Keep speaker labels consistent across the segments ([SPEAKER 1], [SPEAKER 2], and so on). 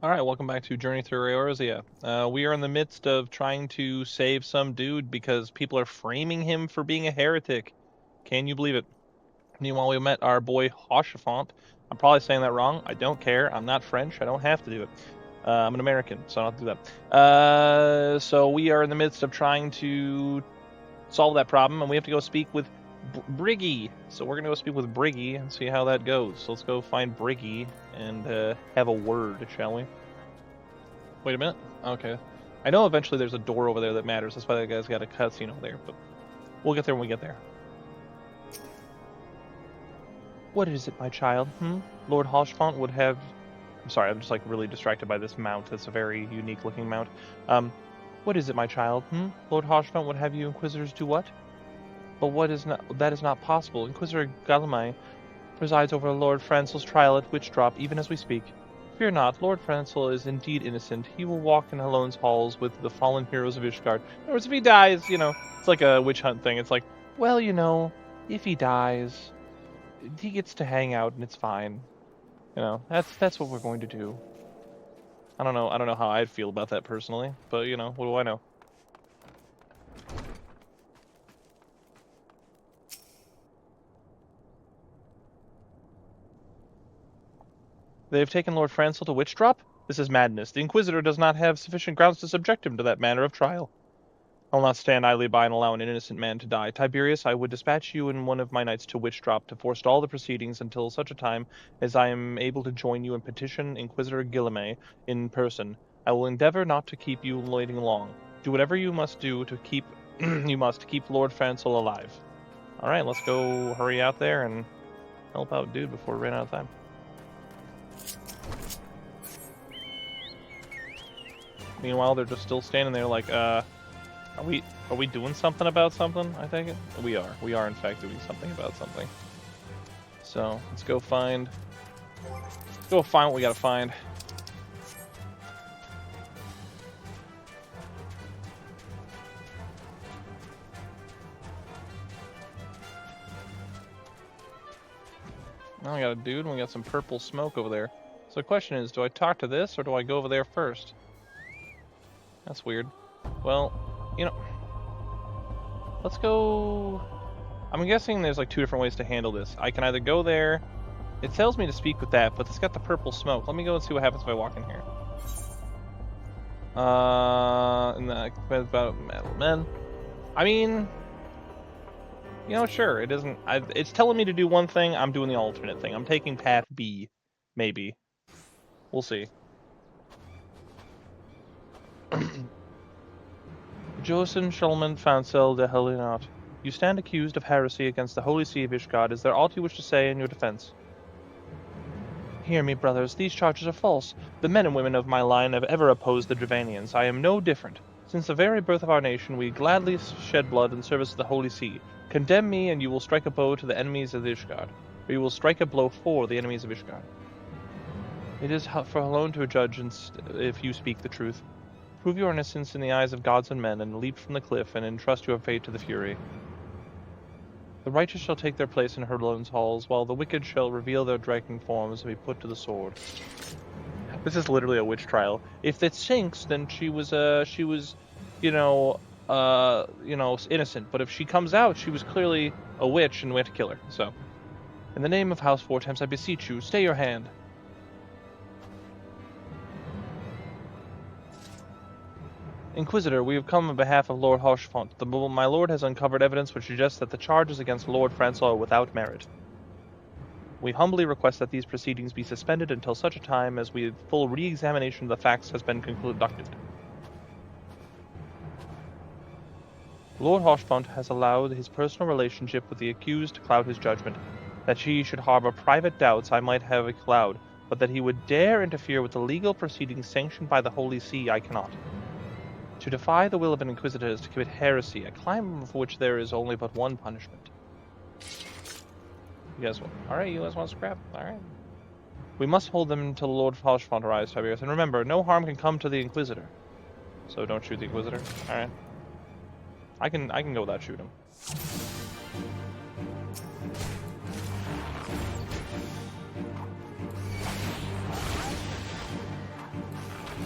[SPEAKER 1] Alright, welcome back to Journey Through Eorzea. We are in the midst of trying to save some dude because people are framing him for being a heretic. Can you believe it? Meanwhile, we met our boy Haurchefant. I'm probably saying that wrong. I don't care. I'm not French. I don't have to do it. I'm an American, so I don't have to do that. So we are in the midst of trying to solve that problem, and we have to go speak with Briggy. So we're going to go speak with Briggy and see how that goes. So let's go find Briggy and have a word, shall we? Wait a minute. Okay. I know eventually there's a door over there that matters. That's why that guy's got a cutscene over there, but we'll get there when we get there. What is it, my child? Lord Haurchefant would have... I'm sorry, I'm just like really distracted by this mount. It's a very unique looking mount. What is it, my child? Lord Haurchefant would have you Inquisitors do what? But that is not possible. Inquisitor Gallimai presides over Lord Francel's trial at Witchdrop, even as we speak. Fear not, Lord Francel is indeed innocent. He will walk in Halone's halls with the fallen heroes of Ishgard. In other words, if he dies, it's like a witch hunt thing. It's like, well, if he dies, he gets to hang out and it's fine. That's what we're going to do. I don't know how I'd feel about that personally, but what do I know? They have taken Lord Francel to Witchdrop? This is madness. The Inquisitor does not have sufficient grounds to subject him to that manner of trial. I will not stand idly by and allow an innocent man to die. Tiberius, I would dispatch you and one of my knights to Witchdrop to forestall the proceedings until such a time as I am able to join you and petition Inquisitor Guillemay in person. I will endeavor not to keep you waiting long. Do whatever you must do to keep keep Lord Francel alive. All right, let's go hurry out there and help out dude before we run out of time. Meanwhile, they're just still standing there like, are we doing something about something? I think we are. We are in fact doing something about something. So let's go find what we gotta find. Now we got a dude and we got some purple smoke over there. So the question is, do I talk to this or do I go over there first? That's weird. Well, let's go... I'm guessing there's like two different ways to handle this. I can either go there... It tells me to speak with that, but it's got the purple smoke. Let me go and see what happens if I walk in here. And then about metal men. I mean... sure, it doesn't... it's telling me to do one thing, I'm doing the alternate thing. I'm taking path B. Maybe. We'll see. Josen Schulman Fancel de Helinot, you stand accused of heresy against the Holy See of Ishgard. Is there aught you wish to say in your defense? Hear me, brothers, these charges are false. The men and women of my line have ever opposed the Dravanians. I am no different. Since the very birth of our nation, we gladly shed blood in service of the Holy See. Condemn me, and you will strike a blow to the enemies of Ishgard, or you will strike a blow for the enemies of Ishgard. It is for Halone to judge if you speak the truth. Prove your innocence in the eyes of gods and men, and leap from the cliff, and entrust your fate to the Fury. The righteous shall take their place in Halone's halls, while the wicked shall reveal their dragging forms and be put to the sword. This is literally a witch trial. If it sinks, then she was innocent. But if she comes out, she was clearly a witch, and we have to kill her. So, in the name of House Fourtemps, I beseech you, stay your hand. Inquisitor, we have come on behalf of Lord Haurchefant. My lord has uncovered evidence which suggests that the charges against Lord Francel are without merit. We humbly request that these proceedings be suspended until such a time as full re-examination of the facts has been conducted. Lord Haurchefant has allowed his personal relationship with the accused to cloud his judgment. That he should harbor private doubts I might have allowed, but that he would dare interfere with the legal proceedings sanctioned by the Holy See I cannot. To defy the will of an Inquisitor is to commit heresy, a crime for which there is only but one punishment. You guys want to scrap? Alright. We must hold them until Lord Haurchefant arrives, Tiberius. And remember, no harm can come to the Inquisitor. So don't shoot the Inquisitor. Alright. I can go without shooting him.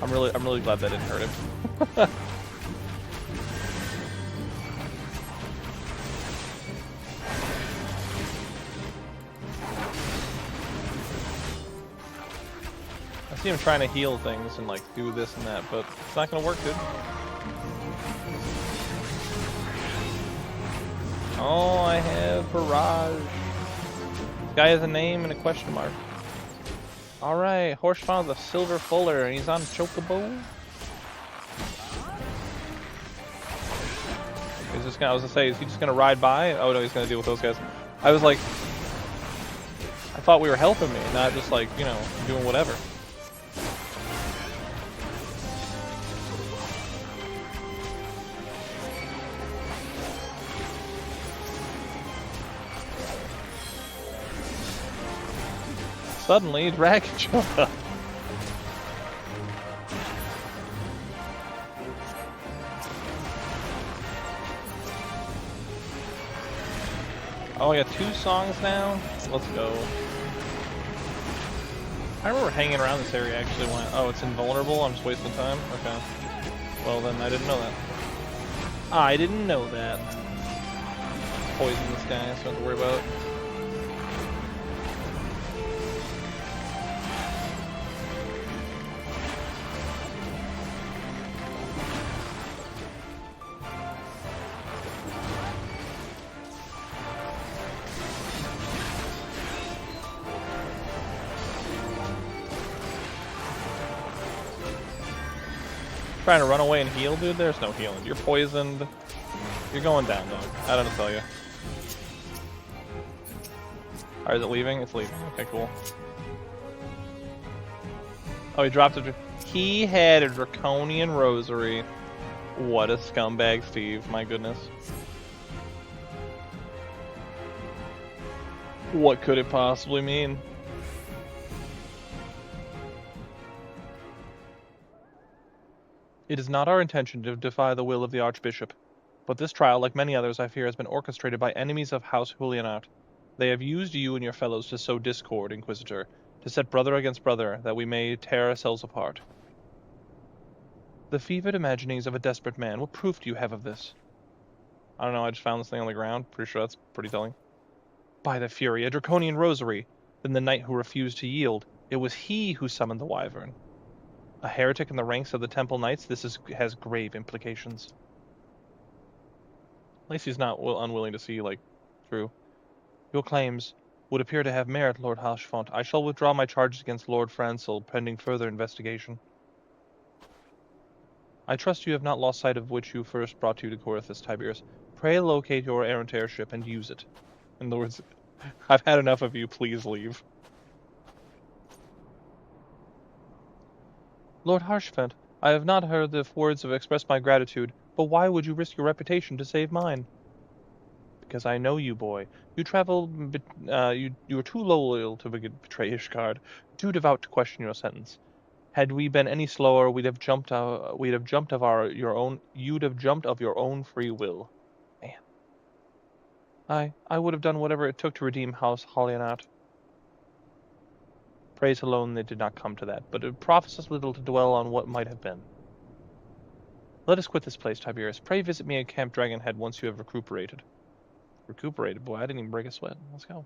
[SPEAKER 1] I'm really glad that didn't hurt him. I see him trying to heal things and like do this and that, but it's not gonna work, dude. Oh, I have Barrage. This guy has a name and a question mark. Alright, Haurchefant the Silver Fuller, and he's on Chocobo. He's just gonna, I was gonna say, is he just gonna ride by? Oh no, he's gonna deal with those guys. I was like, I thought we were helping me, not just like, you know, doing whatever. Suddenly, Dragon showed up. Oh, we got 2 songs now? Let's go. I remember hanging around this area actually when oh, it's invulnerable? I'm just wasting time? Okay. Well then, I didn't know that. I didn't know that. Poison this guy, so I don't have to worry about it. Trying to run away and heal, dude? There's no healing. You're poisoned. You're going down, dog. I don't know what to tell you. Alright, is it leaving? It's leaving. Okay, cool. Oh, he dropped it. He had a draconian rosary. What a scumbag, Steve. My goodness. What could it possibly mean? It is not our intention to defy the will of the Archbishop, but this trial, like many others, I fear, has been orchestrated by enemies of House Julianat. They have used you and your fellows to sow discord, Inquisitor, to set brother against brother, that we may tear ourselves apart. The fevered imaginings of a desperate man. What proof do you have of this? I don't know, I just found this thing on the ground. Pretty sure that's pretty telling. By the Fury, a draconian rosary. Then the knight who refused to yield. It was he who summoned the wyvern. A heretic in the ranks of the Temple Knights? This has grave implications. At least he's not unwilling to see, like, through. Your claims would appear to have merit, Lord Haurchefant. I shall withdraw my charges against Lord Francel, pending further investigation. I trust you have not lost sight of which you first brought you to Coerthas, Tiberius. Pray locate your errant airship and use it. In other words, I've had enough of you, please leave. Lord Haurchefant, I have not heard the words of express my gratitude, but why would you risk your reputation to save mine? Because I know you, boy. You travel, you are too loyal to betray Ishgard, too devout to question your sentence. Had we been any slower, you'd have jumped of your own free will. Man. I would have done whatever it took to redeem House Julianat. Praise alone they did not come to that, but it profits us little to dwell on what might have been. Let us quit this place, Tiberius. Pray visit me at Camp Dragonhead once you have recuperated. Recuperated? Boy, I didn't even break a sweat. Let's go.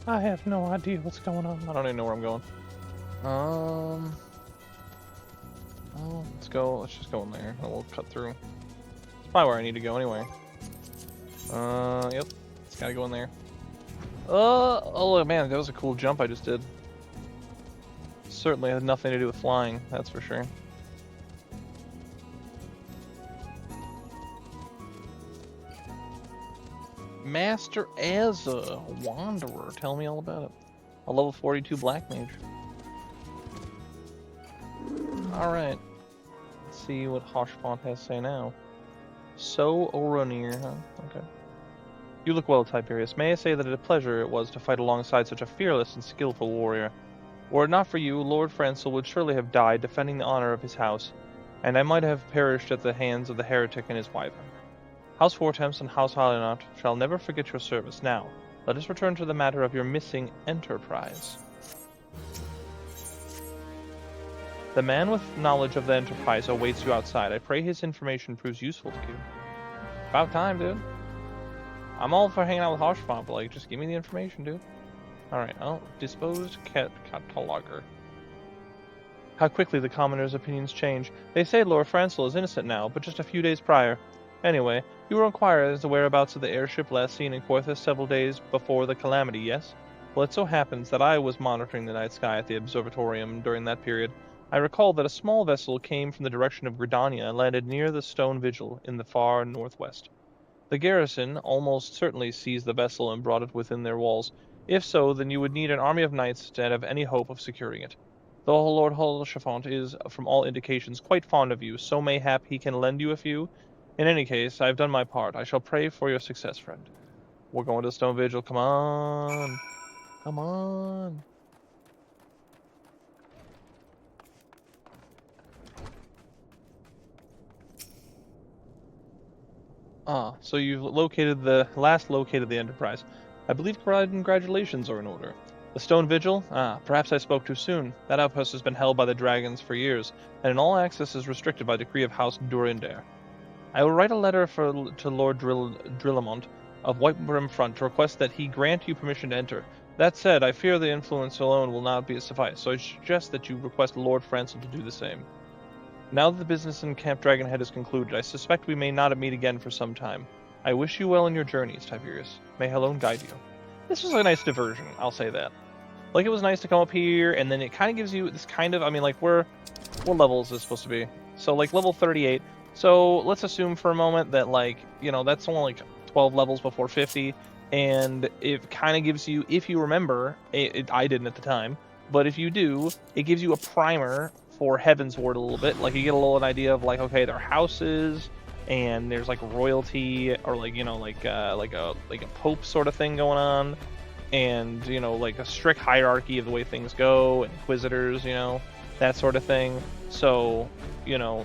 [SPEAKER 1] I have no idea what's going on. I don't even know where I'm going. Oh, let's go. Let's just go in there, and we'll cut through. It's probably where I need to go anyway. Yep. It's gotta go in there. Oh man, that was a cool jump I just did. Certainly had nothing to do with flying, that's for sure. Master Eza, Wanderer. Tell me all about it. A level 42 Black Mage. Alright. Let's see what Haurchefant has to say now. So Oronir, huh? Okay. You look well, Tiberius. May I say that a pleasure it was to fight alongside such a fearless and skillful warrior. Were it not for you, Lord Francel would surely have died defending the honor of his house, and I might have perished at the hands of the heretic and his wyvern. House Haurchefant and House Haurchefant shall never forget your service. Now, let us return to the matter of your missing enterprise. The man with knowledge of the enterprise awaits you outside. I pray his information proves useful to you. About time, dude. I'm all for hanging out with Haurchefant, but, like, just give me the information, dude. Alright, disposed cataloger. How quickly the commoners' opinions change. They say Lord Francel is innocent now, but just a few days prior. Anyway, you will inquire as to the whereabouts of the airship last seen in Coerthas several days before the calamity, yes? Well, it so happens that I was monitoring the night sky at the observatorium during that period. I recall that a small vessel came from the direction of Gridania and landed near the Stone Vigil in the far northwest. The garrison almost certainly seized the vessel and brought it within their walls. If so, then you would need an army of knights to have any hope of securing it. Though Lord Haurchefant is, from all indications, quite fond of you, so mayhap he can lend you a few. In any case, I have done my part. I shall pray for your success, friend. We're going to the Stone Vigil. Come on. Come on. So you've located the Enterprise. I believe congratulations are in order. The Stone Vigil? Perhaps I spoke too soon. That outpost has been held by the dragons for years, and in all access is restricted by decree of House Durinder. I will write a letter to Lord Drillamont of Whitebrim Front to request that he grant you permission to enter. That said, I fear the influence alone will not be suffice, so I suggest that you request Lord Francel to do the same. Now that the business in Camp Dragonhead is concluded, I suspect we may not meet again for some time. I wish you well in your journeys, Tiberius. May Helone guide you. This was a nice diversion, I'll say that. Like, it was nice to come up here, and then it kind of gives you this kind of, I mean, like, what level is this supposed to be? So, like, level 38. So, let's assume for a moment that, like, you know, that's only, like, 12 levels before 50, and it kind of gives you, if you remember, I didn't at the time, but if you do, it gives you a primer for Heavensward a little bit. Like, you get a little idea of, like, okay, their houses, and there's, like, royalty, or, like, you know, like a pope sort of thing going on, and, you know, like a strict hierarchy of the way things go, and inquisitors, you know, that sort of thing. So, you know,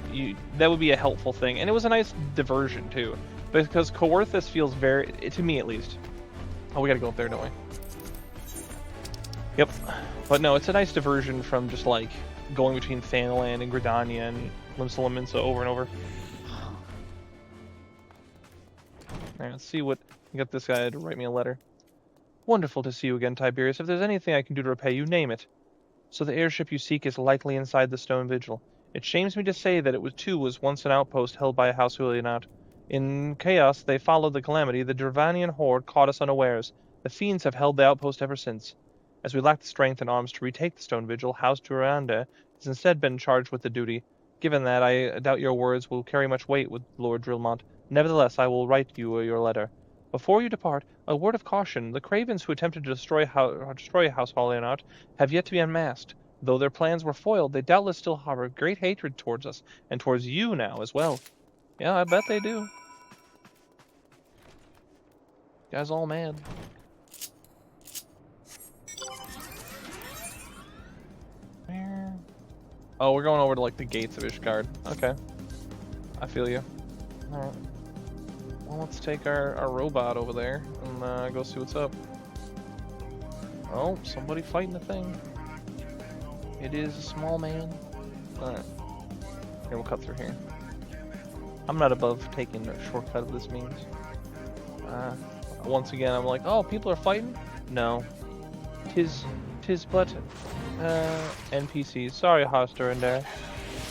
[SPEAKER 1] that would be a helpful thing. And it was a nice diversion, too, because Coerthas feels very, to me at least. Oh, we gotta go up there, don't we? Yep. But no, it's a nice diversion from just, like, going between Thanalan and Gridania and Limsa over and over. Alright, let's see what... Get this guy to write me a letter. Wonderful to see you again, Tiberius. If there's anything I can do to repay you, name it. So the airship you seek is likely inside the Stone Vigil. It shames me to say that it was once an outpost held by a House Hulianat. In chaos, they followed the calamity. The Dravanian horde caught us unawares. The fiends have held the outpost ever since. As we lack the strength and arms to retake the Stone Vigil, House Duranda has instead been charged with the duty. Given that, I doubt your words will carry much weight with Lord Drilmont. Nevertheless, I will write you your letter. Before you depart, a word of caution. The cravens who attempted to destroy House Haurchefant have yet to be unmasked. Though their plans were foiled, they doubtless still harbor great hatred towards us, and towards you now as well. Yeah, I bet they do. You guys all mad. Where? Oh, we're going over to, like, the gates of Ishgard. Okay. I feel you. Alright. Well, let's take our robot over there and go see what's up. Oh, somebody fighting the thing. It is a small man. Alright. Here, we'll cut through here. I'm not above taking a shortcut of this means. Once again, I'm like, oh, people are fighting? No. Tis but NPCs. Sorry, Hoster and there.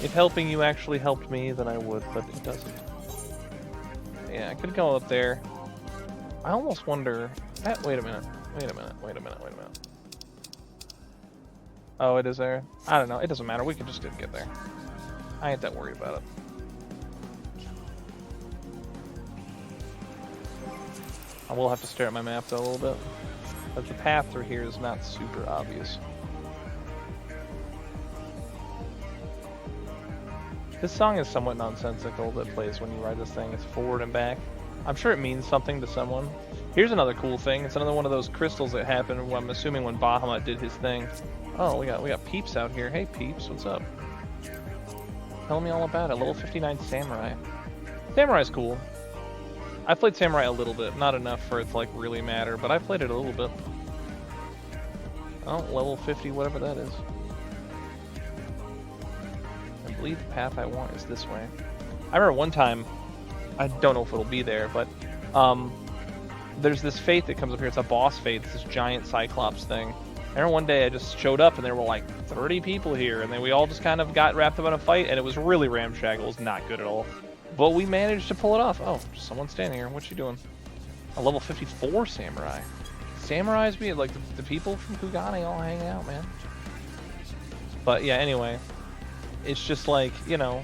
[SPEAKER 1] If helping you actually helped me, then I would, but it doesn't. Yeah, I could go up there. I almost wonder... Wait a minute. Oh, it is there? I don't know. It doesn't matter. We can just get there. I ain't that worried about it. I will have to stare at my map, though, a little bit. But the path through here is not super obvious. This song is somewhat nonsensical that plays when you ride this thing. It's forward and back. I'm sure it means something to someone. Here's another cool thing. It's another one of those crystals that happened, I'm assuming, when Bahamut did his thing. Oh, we got Peeps out here. Hey, Peeps, what's up? Tell me all about it. Level 59 Samurai. Samurai's cool. I played Samurai a little bit, not enough for it to like really matter, but I played it a little bit. Oh, level 50, whatever that is. I believe the path I want is this way. I remember one time, I don't know if it'll be there, but there's this fate that comes up here. It's a boss fate. It's this giant Cyclops thing. I remember one day I just showed up and there were like 30 people here, and then we all just kind of got wrapped up in a fight, and it was really ramshackle. It was not good at all. But we managed to pull it off. Oh, someone's standing here. What's she doing? A level 54 samurai. Samurais be like the people from Kugane all hang out, man. But yeah, anyway, it's just like, you know,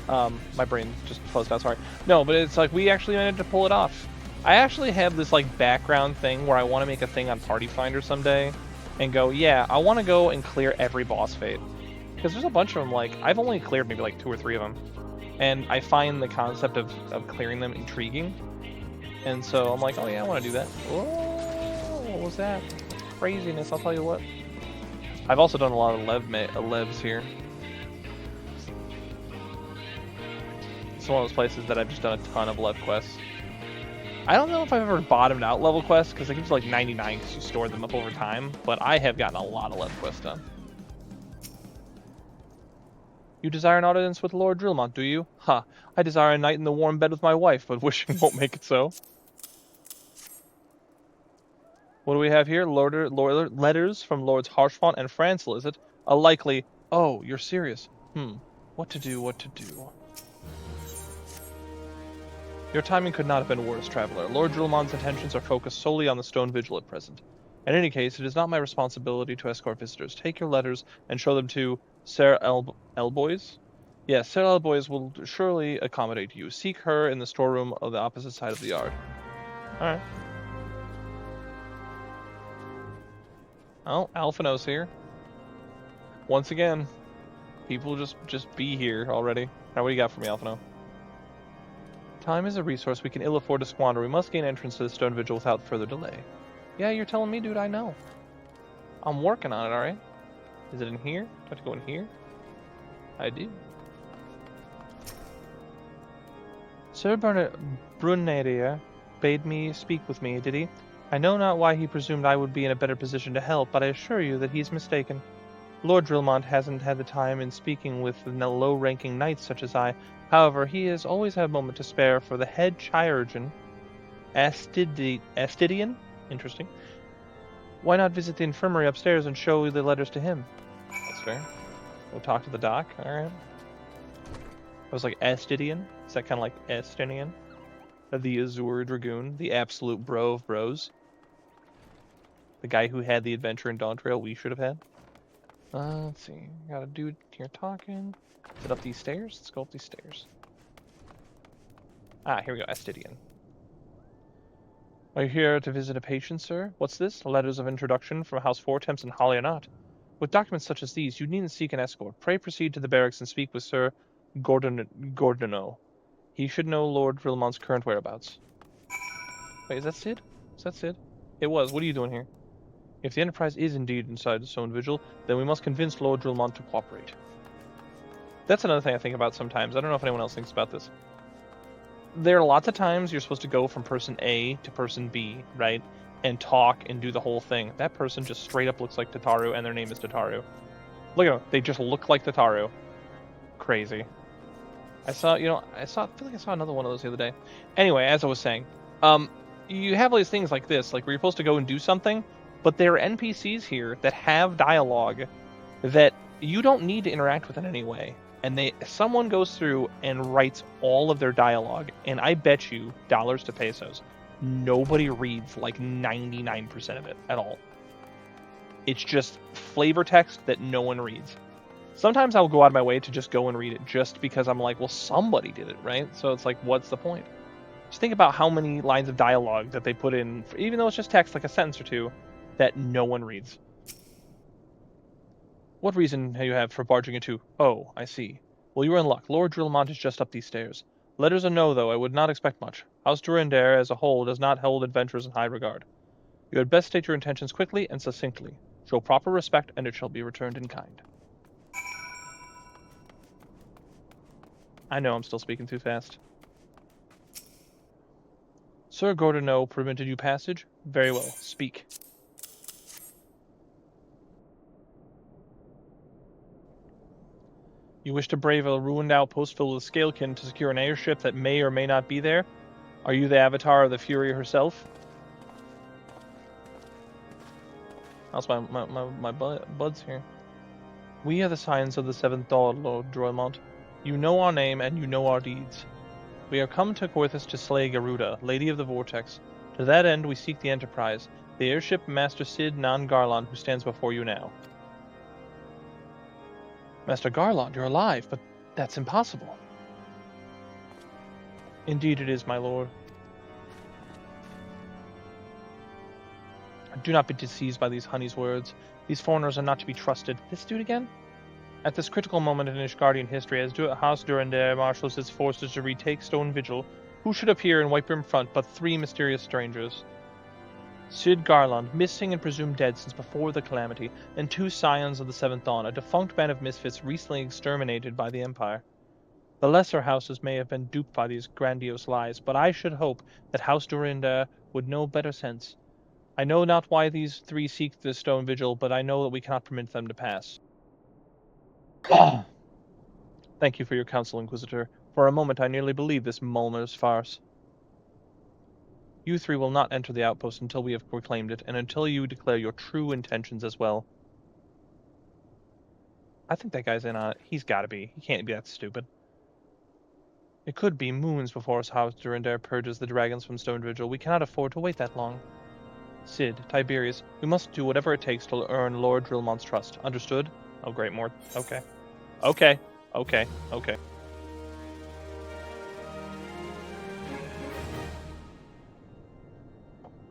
[SPEAKER 1] my brain just closed out, sorry. No, but it's like we actually managed to pull it off. I actually have this like background thing where I want to make a thing on Party Finder someday and go, yeah, I want to go and clear every boss fate. Because there's a bunch of them, like, I've only cleared maybe like 2 or 3 of them. And I find the concept of clearing them intriguing. And so I'm like, oh yeah, I want to do that. Whoa, what was that? Craziness, I'll tell you what. I've also done a lot of levs here. It's one of those places that I've just done a ton of lev quests. I don't know if I've ever bottomed out level quests, because they give you like 99 because you store them up over time, but I have gotten a lot of lev quests done. You desire an audience with Lord Drillmont, do you? Ha, I desire a night in the warm bed with my wife, but wishing won't make it so. What do we have here? Letters from Lords Haurchefant and Francel, is it? A likely, oh, you're serious. What to do, what to do. Your timing could not have been worse, traveler. Lord Drillmont's intentions are focused solely on the Stone Vigil at present. In any case, it is not my responsibility to escort visitors. Take your letters and show them to Sir Elboys? Yes, Sir Elboys will surely accommodate you. Seek her in the storeroom on the opposite side of the yard. Alright. Oh, Alphino's here. Once again, people just be here already. Now, what do you got for me, Alphino? Time is a resource we can ill afford to squander. We must gain entrance to the Stone Vigil without further delay. Yeah, you're telling me, dude, I know. I'm working on it, alright? Is it in here? Do I have to go in here? I do. Sir Bruneria bade me speak with me, did he? I know not why he presumed I would be in a better position to help, but I assure you that he's mistaken. Lord Drillmont hasn't had the time in speaking with the low-ranking knights such as I. However, he has always had a moment to spare for the head chirurgeon, Astidian? Interesting. Why not visit the infirmary upstairs and show the letters to him? That's fair. We'll talk to the doc, alright. I was like Astidian? Is that kind of like Estinian? The Azure Dragoon, the absolute bro of bros. The guy who had the adventure in Dawntrail we should have had. Let's see. Got a dude here talking. Is it up these stairs? Let's go up these stairs. Ah, here we go. Astidian. Are you here to visit a patient, sir? What's this? Letters of introduction from House Fortemps and Hallianat. With documents such as these, you needn't seek an escort. Pray proceed to the barracks and speak with Sir Gordano. He should know Lord Drillmont's current whereabouts. Wait, is that Sid? Is that Sid? It was. What are you doing here? If the Enterprise is indeed inside the Stone Vigil, then we must convince Lord Drillmont to cooperate. That's another thing I think about sometimes. I don't know if anyone else thinks about this. There are lots of times you're supposed to go from person A to person B, right? And talk and do the whole thing. That person just straight up looks like Tataru, and their name is Tataru. Look at them. They just look like Tataru. Crazy. I feel like I saw another one of those the other day. Anyway, as I was saying, you have all these things like this, like where you're supposed to go and do something, but there are NPCs here that have dialogue that you don't need to interact with in any way. And someone goes through and writes all of their dialogue, and I bet you dollars to pesos, nobody reads like 99% of it at all. It's just flavor text that no one reads. Sometimes I'll go out of my way to just go and read it just because I'm like, well, somebody did it, right? So it's like, what's the point? Just think about how many lines of dialogue that they put in, even though it's just text, like a sentence or two, that no one reads. What reason do you have for barging into? Oh, I see. Well, you are in luck. Lord Drillmont is just up these stairs. Letters or no, though, I would not expect much. House Durandare as a whole does not hold adventurers in high regard. You had best state your intentions quickly and succinctly. Show proper respect, and it shall be returned in kind. I know I'm still speaking too fast. Sir Gordono permitted you passage? Very well. Speak. You wish to brave a ruined outpost filled with scalekin to secure an airship that may or may not be there? Are you the avatar of the Fury herself? How's my buds here? We are the Scions of the Seventh Dawn, Lord Droymont. You know our name, and you know our deeds. We are come to Coerthas to slay Garuda, Lady of the Vortex. To that end, we seek the Enterprise, the airship Master Cid Nan Garland, who stands before you now. Master Garland, you're alive, but that's impossible. Indeed it is, my lord. Do not be deceived by these honey's words. These foreigners are not to be trusted. This dude again? At this critical moment in Ishgardian history, as House Durandare marshals its forces to retake Stone Vigil, who should appear in Whitebeam front but 3 mysterious strangers? Cid Garland, missing and presumed dead since before the Calamity, and 2 Scions of the Seventh Dawn, a defunct band of misfits recently exterminated by the Empire. The lesser houses may have been duped by these grandiose lies, but I should hope that House Durandare would know better sense. I know not why these 3 seek the Stone Vigil, but I know that we cannot permit them to pass. Thank you for your counsel, Inquisitor. For a moment I nearly believed this Mulner's farce. You 3 will not enter the outpost until we have proclaimed it, and until you declare your true intentions as well. I think that guy's in on it. He's gotta be. He can't be that stupid. It could be moons before House Durandare purges the dragons from Stone Vigil. We cannot afford to wait that long. Cid, Tiberius, we must do whatever it takes to earn Lord Drillmont's trust. Understood? Oh, great, more. Okay. Okay. Okay. Okay.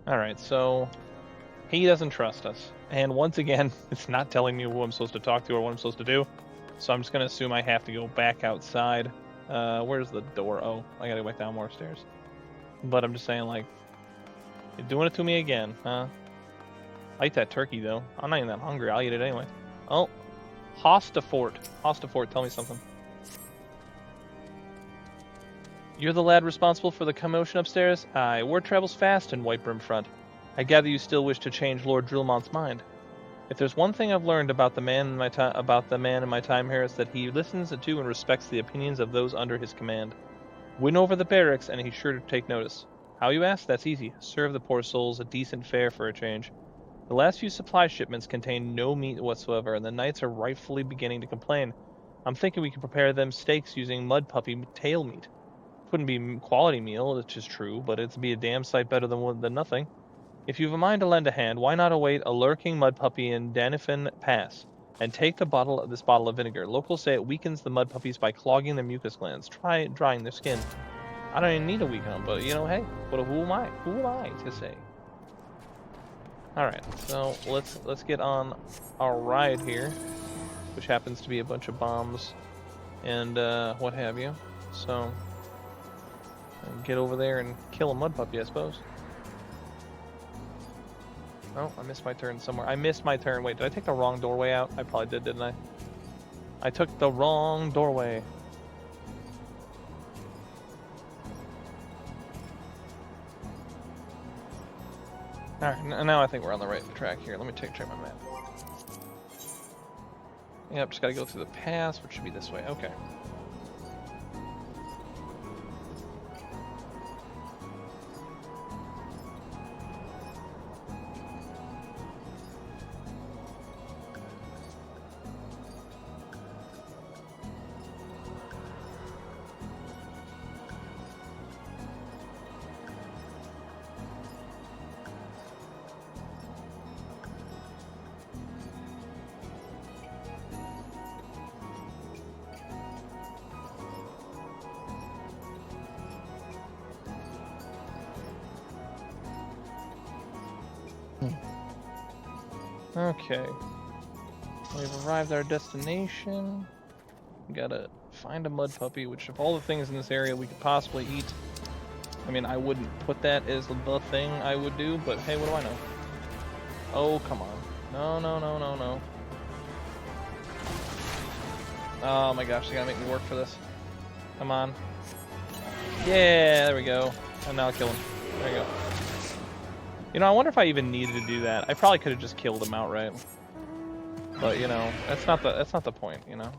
[SPEAKER 1] Alright, so he doesn't trust us. And once again, it's not telling me who I'm supposed to talk to or what I'm supposed to do. So I'm just going to assume I have to go back outside. Where's the door? Oh, I got to go back down more stairs. But I'm just saying, like, you're doing it to me again, huh? I eat that turkey, though. I'm not even that hungry. I'll eat it anyway. Oh, Hostafort. Hostafort, tell me something. You're the lad responsible for the commotion upstairs? Aye, word travels fast in Whitebeam front. I gather you still wish to change Lord Drillmont's mind. If there's one thing I've learned about the man in my time here, it's that he listens to and respects the opinions of those under his command. Win over the barracks, and he's sure to take notice. How, you ask? That's easy. Serve the poor souls a decent fare for a change. The last few supply shipments contain no meat whatsoever, and the knights are rightfully beginning to complain. I'm thinking we can prepare them steaks using mud puppy tail meat. Wouldn't be quality meal, which is true, but it'd be a damn sight better than nothing. If you've a mind to lend a hand, why not await a lurking mud puppy in Danifin Pass, and take this bottle of vinegar. Locals say it weakens the mud puppies by clogging their mucus glands. Try drying their skin. I don't even need a weaken them, but you know, hey, who am I? Who am I to say? Alright, so let's get on our ride here, which happens to be a bunch of bombs and what have you. So get over there and kill a mud puppy, I suppose. Oh, I missed my turn somewhere. I missed my turn. Wait, did I take the wrong doorway out? I probably did, didn't I? I took the wrong doorway. Alright, now I think we're on the right track here. Let me check my map. Yep, just gotta go through the pass, which should be this way. Okay. Okay. We've arrived at our destination. We gotta find a mud puppy, which of all the things in this area we could possibly eat, I mean, I wouldn't put that as the thing I would do, but hey, what do I know? Oh, come on. No, no, no, no, no. Oh my gosh, they gotta make me work for this. Come on. Yeah, there we go. And now I'll kill him. There we go. You know, I wonder if I even needed to do that. I probably could have just killed him outright. But, you know, that's not the point, you know?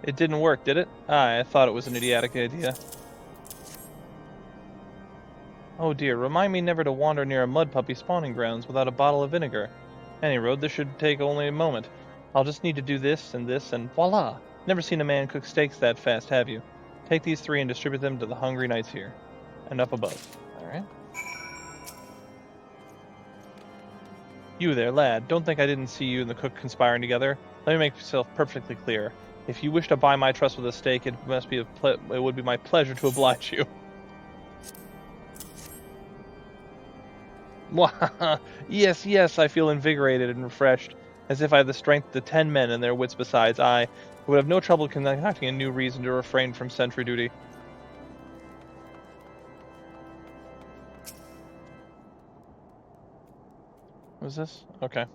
[SPEAKER 1] It didn't work, did it? Ah, I thought it was an idiotic idea. Oh dear, remind me never to wander near a mud puppy spawning grounds without a bottle of vinegar. Any road, this should take only a moment. I'll just need to do this, and voila! Never seen a man cook steaks that fast, have you? Take these 3 and distribute them to the hungry knights here. And up above. Alright. You there, lad. Don't think I didn't see you and the cook conspiring together. Let me make myself perfectly clear. If you wish to buy my trust with a steak, it would be my pleasure to oblige you. Yes, yes, I feel invigorated and refreshed, as if I had the strength to 10 men and their wits besides. I would have no trouble concocting a new reason to refrain from sentry duty. What is this? Okay.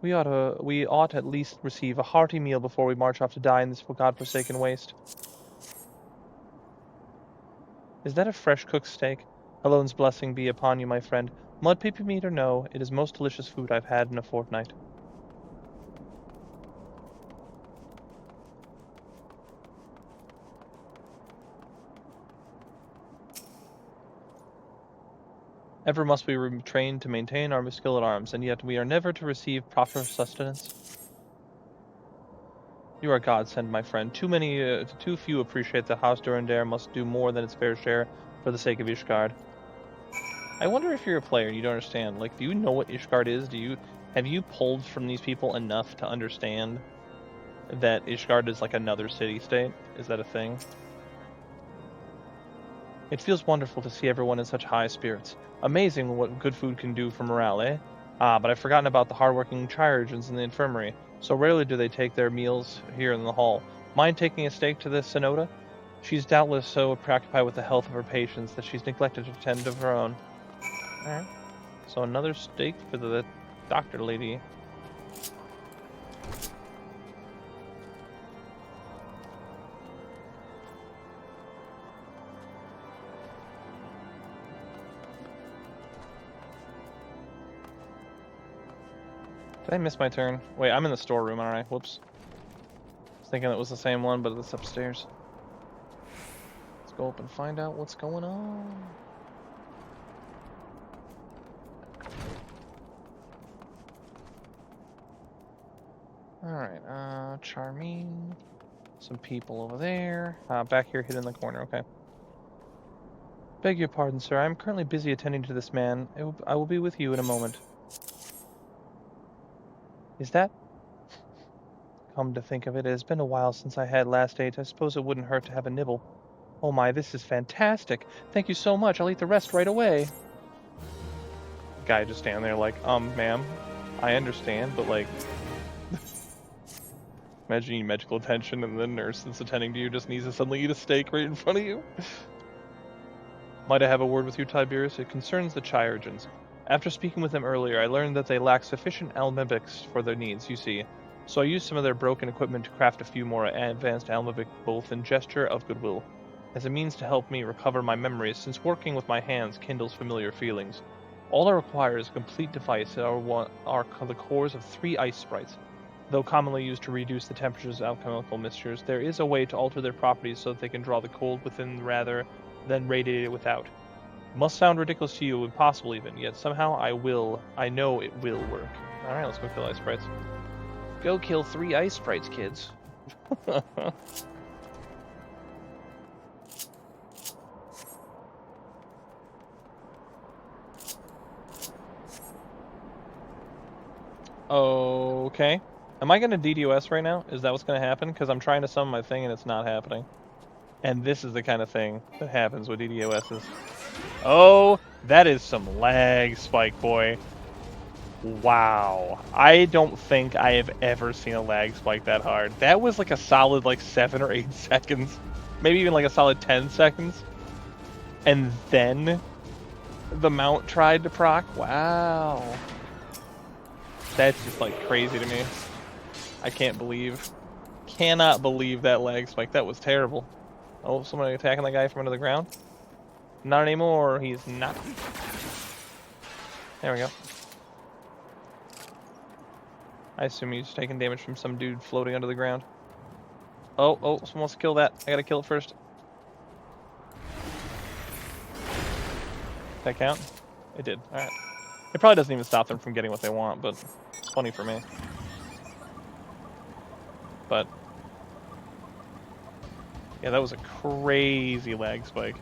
[SPEAKER 1] We ought at least receive a hearty meal before we march off to die in this godforsaken waste. Is that a fresh cooked steak? Elone's blessing be upon you, my friend. Mud puppy meat or no, it is most delicious food I've had in a fortnight. Ever must we be trained to maintain our skill at arms, and yet we are never to receive proper sustenance. You are a godsend, my friend. Too few appreciate that House Durandare must do more than its fair share for the sake of Ishgard. I wonder if you're a player and you don't understand. Like, do you know what Ishgard is? Have you pulled from these people enough to understand that Ishgard is like another city-state? Is that a thing? It feels wonderful to see everyone in such high spirits. Amazing what good food can do for morale, eh? Ah, but I've forgotten about the hard-working chirurgeons in the infirmary. So rarely do they take their meals here in the hall. Mind taking a steak to the Synode? She's doubtless so preoccupied with the health of her patients that she's neglected to tend to her own. Alright. So another steak for the doctor lady. Did I miss my turn? Wait, I'm in the storeroom, aren't I? Whoops. I was thinking it was the same one, but it's upstairs. Let's go up and find out what's going on. Alright, Charmine. Some people over there. Back here, hidden in the corner, okay. Beg your pardon, sir. I'm currently busy attending to this man. I will be with you in a moment. Is that? Come to think of it, it has been a while since I had last ate. I suppose it wouldn't hurt to have a nibble. Oh my, this is fantastic. Thank you so much. I'll eat the rest right away. Guy just standing there like, ma'am, I understand, but like... Imagine you need medical attention and the nurse that's attending to you just needs to suddenly eat a steak right in front of you. Might I have a word with you, Tiberius? It concerns the chirurgeons. After speaking with them earlier, I learned that they lack sufficient almebics for their needs, you see. So I used some of their broken equipment to craft a few more advanced almebic both in gesture of goodwill, as a means to help me recover my memories, since working with my hands kindles familiar feelings. All I require is a complete device are the cores of 3 ice sprites. Though commonly used to reduce the temperatures of alchemical mixtures, there is a way to alter their properties so that they can draw the cold within rather than radiate it without. Must sound ridiculous to you, impossible even, yet somehow I know it will work. Alright, let's go kill ice sprites. Go kill 3 ice sprites, kids. Okay. Am I going to DDoS right now? Is that what's going to happen? Because I'm trying to summon my thing and it's not happening. And this is the kind of thing that happens with DDoSs. Oh, that is some lag spike, boy. Wow. I don't think I have ever seen a lag spike that hard. That was like a solid 7 or 8 seconds. Maybe even like a solid 10 seconds. And then the mount tried to proc. Wow. That's just like crazy to me. I cannot believe that lag spike. That was terrible. Oh, somebody attacking that guy from under the ground? Not anymore. He's not. There we go. I assume he's taking damage from some dude floating under the ground. Oh, someone wants to kill that. I gotta kill it first. Did that count? It did. Alright. It probably doesn't even stop them from getting what they want, but it's funny for me. But yeah, that was a crazy lag spike.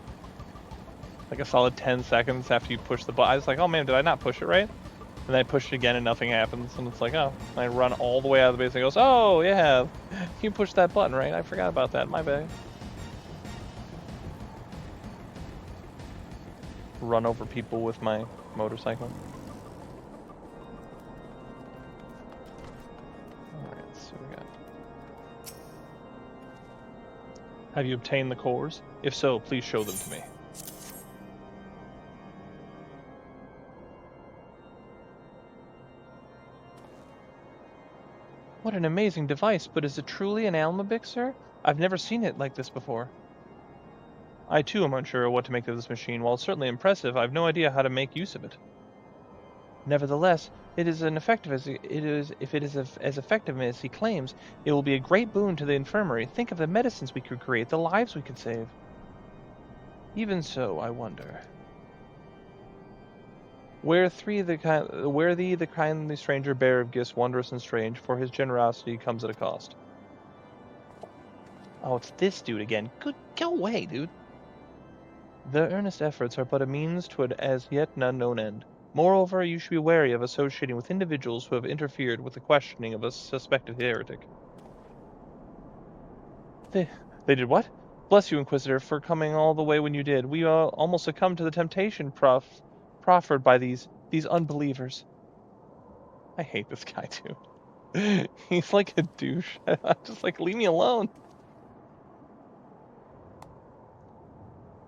[SPEAKER 1] Like a solid 10 seconds after you push the button. I was like, oh man, did I not push it right? And then I push it again and nothing happens. And it's like, oh. And I run all the way out of the base and it goes, oh yeah, you pushed that button, right? I forgot about that, my bad. Run over people with my motorcycle. Alright, let's see what we got. Have you obtained the cores? If so, please show them to me. What an amazing device, but is it truly an Almabic, sir? I've never seen it like this before. I too am unsure of what to make of this machine. While it's certainly impressive, I have no idea how to make use of it. Nevertheless, it is as effective as as effective as he claims, it will be a great boon to the infirmary. Think of the medicines we could create, the lives we could save. Even so, I wonder. Where thee, the kindly stranger, bearer of gifts wondrous and strange, for his generosity comes at a cost. Oh, it's this dude again. Good, go away, dude. Their earnest efforts are but a means to an as yet unknown end. Moreover, you should be wary of associating with individuals who have interfered with the questioning of a suspected heretic. They did what? Bless you, Inquisitor, for coming all the way when you did. We almost succumbed to the temptation proffered by these unbelievers. I hate this guy too. He's like a douche. I'm just like, leave me alone.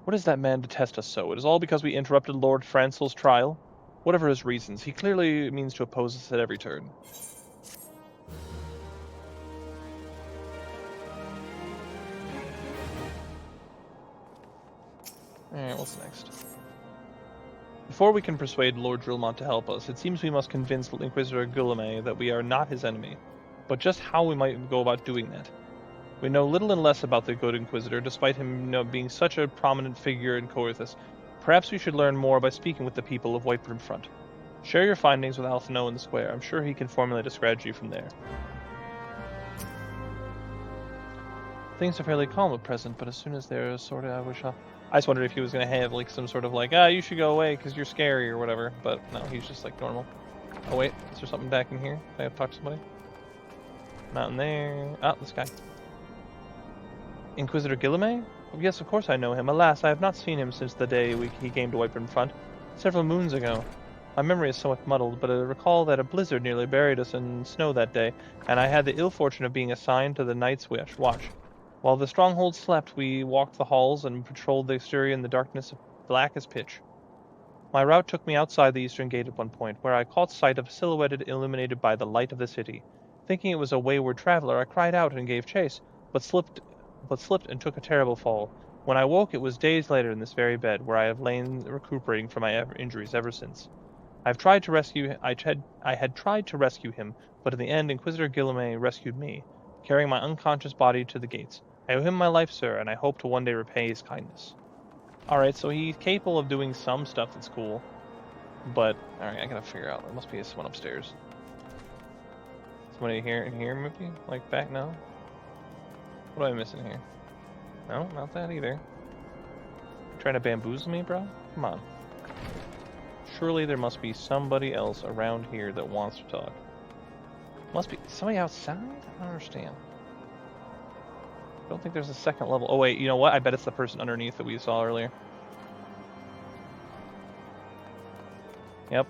[SPEAKER 1] What does that man detest us so? It is all because we interrupted Lord Francel's trial? Whatever his reasons, he clearly means to oppose us at every turn. Alright, what's next? Before we can persuade Lord Drillmont to help us, it seems we must convince Inquisitor Guillemot that we are not his enemy. But just how we might go about doing that? We know little and less about the good Inquisitor, despite him being such a prominent figure in Coerthas. Perhaps we should learn more by speaking with the people of Whitebrim Front. Share your findings with Alphino in the square. I'm sure he can formulate a strategy from there. Things are fairly calm at present, but as soon as they're sorted, I just wondered if he was going to have like some sort of like, you should go away because you're scary or whatever. But no, he's just like normal. Oh wait, is there something back in here? Can I have to talk to somebody? Not in there. Ah, this guy. Inquisitor Guillemot? Oh, yes, of course I know him. Alas, I have not seen him since the day he came to Whitebrim Front, several moons ago. My memory is somewhat muddled, but I recall that a blizzard nearly buried us in snow that day, and I had the ill fortune of being assigned to the night's watch. While the stronghold slept, we walked the halls and patrolled the exterior in the darkness black as pitch. My route took me outside the eastern gate at one point, where I caught sight of a silhouette illuminated by the light of the city. Thinking it was a wayward traveler, I cried out and gave chase, but slipped and took a terrible fall. When I woke, it was days later in this very bed, where I have lain recuperating from my injuries ever since. I had tried to rescue him, but in the end, Inquisitor Guillemot rescued me, carrying my unconscious body to the gates. I owe him my life, sir, and I hope to one day repay his kindness. Alright, so he's capable of doing some stuff that's cool. But, alright, I gotta figure out. There must be someone upstairs. Somebody here in here, maybe? Like, back now? What am I missing here? No, not that either. Trying to bamboozle me, bro? Come on. Surely there must be somebody else around here that wants to talk. Must be somebody outside? I don't understand. I don't think there's a second level. Oh wait, you know what? I bet it's the person underneath that we saw earlier. Yep.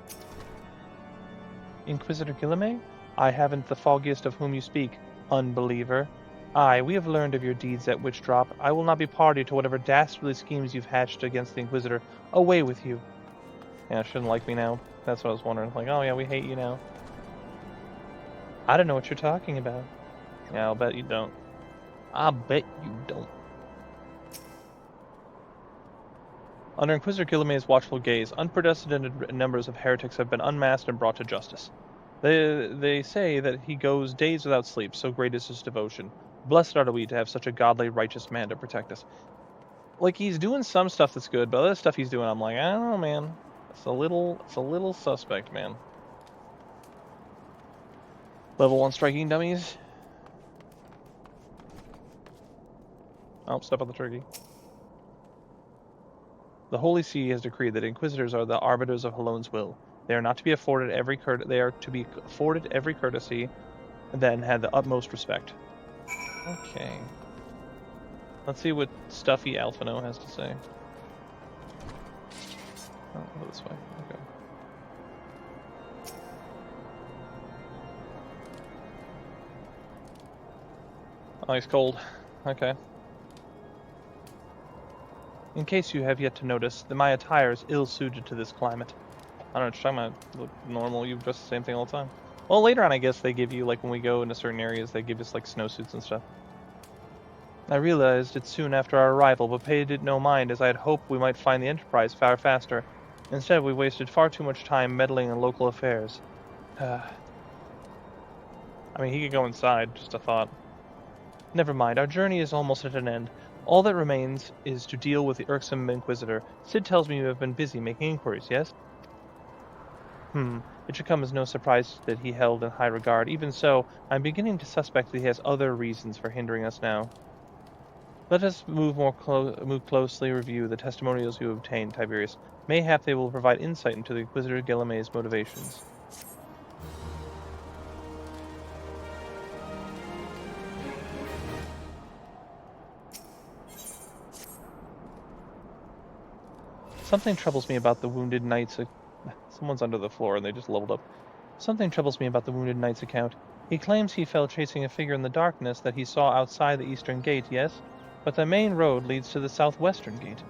[SPEAKER 1] Inquisitor Guillemets? I haven't the foggiest of whom you speak, unbeliever. Aye, we have learned of your deeds at Witchdrop. I will not be party to whatever dastardly schemes you've hatched against the Inquisitor. Away with you. Yeah, shouldn't like me now. That's what I was wondering. Like, oh yeah, we hate you now. I don't know what you're talking about. Yeah, I'll bet you don't. I'll bet you don't. Under Inquisitor Guillemets' watchful gaze, unprecedented numbers of heretics have been unmasked and brought to justice. They say that he goes days without sleep, so great is his devotion. Blessed are we to have such a godly, righteous man to protect us. Like, he's doing some stuff that's good, but other stuff he's doing, I'm like, I don't know, man. It's a little suspect, man. Level 1 striking dummies. Oh, step on the turkey. The Holy See has decreed that Inquisitors are the arbiters of Halone's will. They are not to be afforded every courtesy, and then had the utmost respect. Okay. Let's see what stuffy Alphino has to say. Oh, go this way. Okay. Oh, he's cold. Okay. In case you have yet to notice, my attire is ill-suited to this climate. I don't know what you're talking about. Look normal, you dress the same thing all the time. Well, later on, I guess they give you, like, when we go into certain areas, they give us, like, snowsuits and stuff. I realized it soon after our arrival, but paid it no mind, as I had hoped we might find the Enterprise far faster. Instead, we wasted far too much time meddling in local affairs. I mean, he could go inside, just a thought. Never mind, our journey is almost at an end. All that remains is to deal with the irksome Inquisitor. Sid tells me you have been busy making inquiries, yes? It should come as no surprise that he held in high regard. Even so, I'm beginning to suspect that he has other reasons for hindering us now. Let us move closely review the testimonials you obtained, Tiberius. Mayhap they will provide insight into the Inquisitor Guillemets' motivations. Something troubles me about the wounded knight's... Someone's under the floor and they just leveled up. Something troubles me about the wounded knight's account. He claims he fell chasing a figure in the darkness that he saw outside the eastern gate, yes? But the main road leads to the southwestern gate.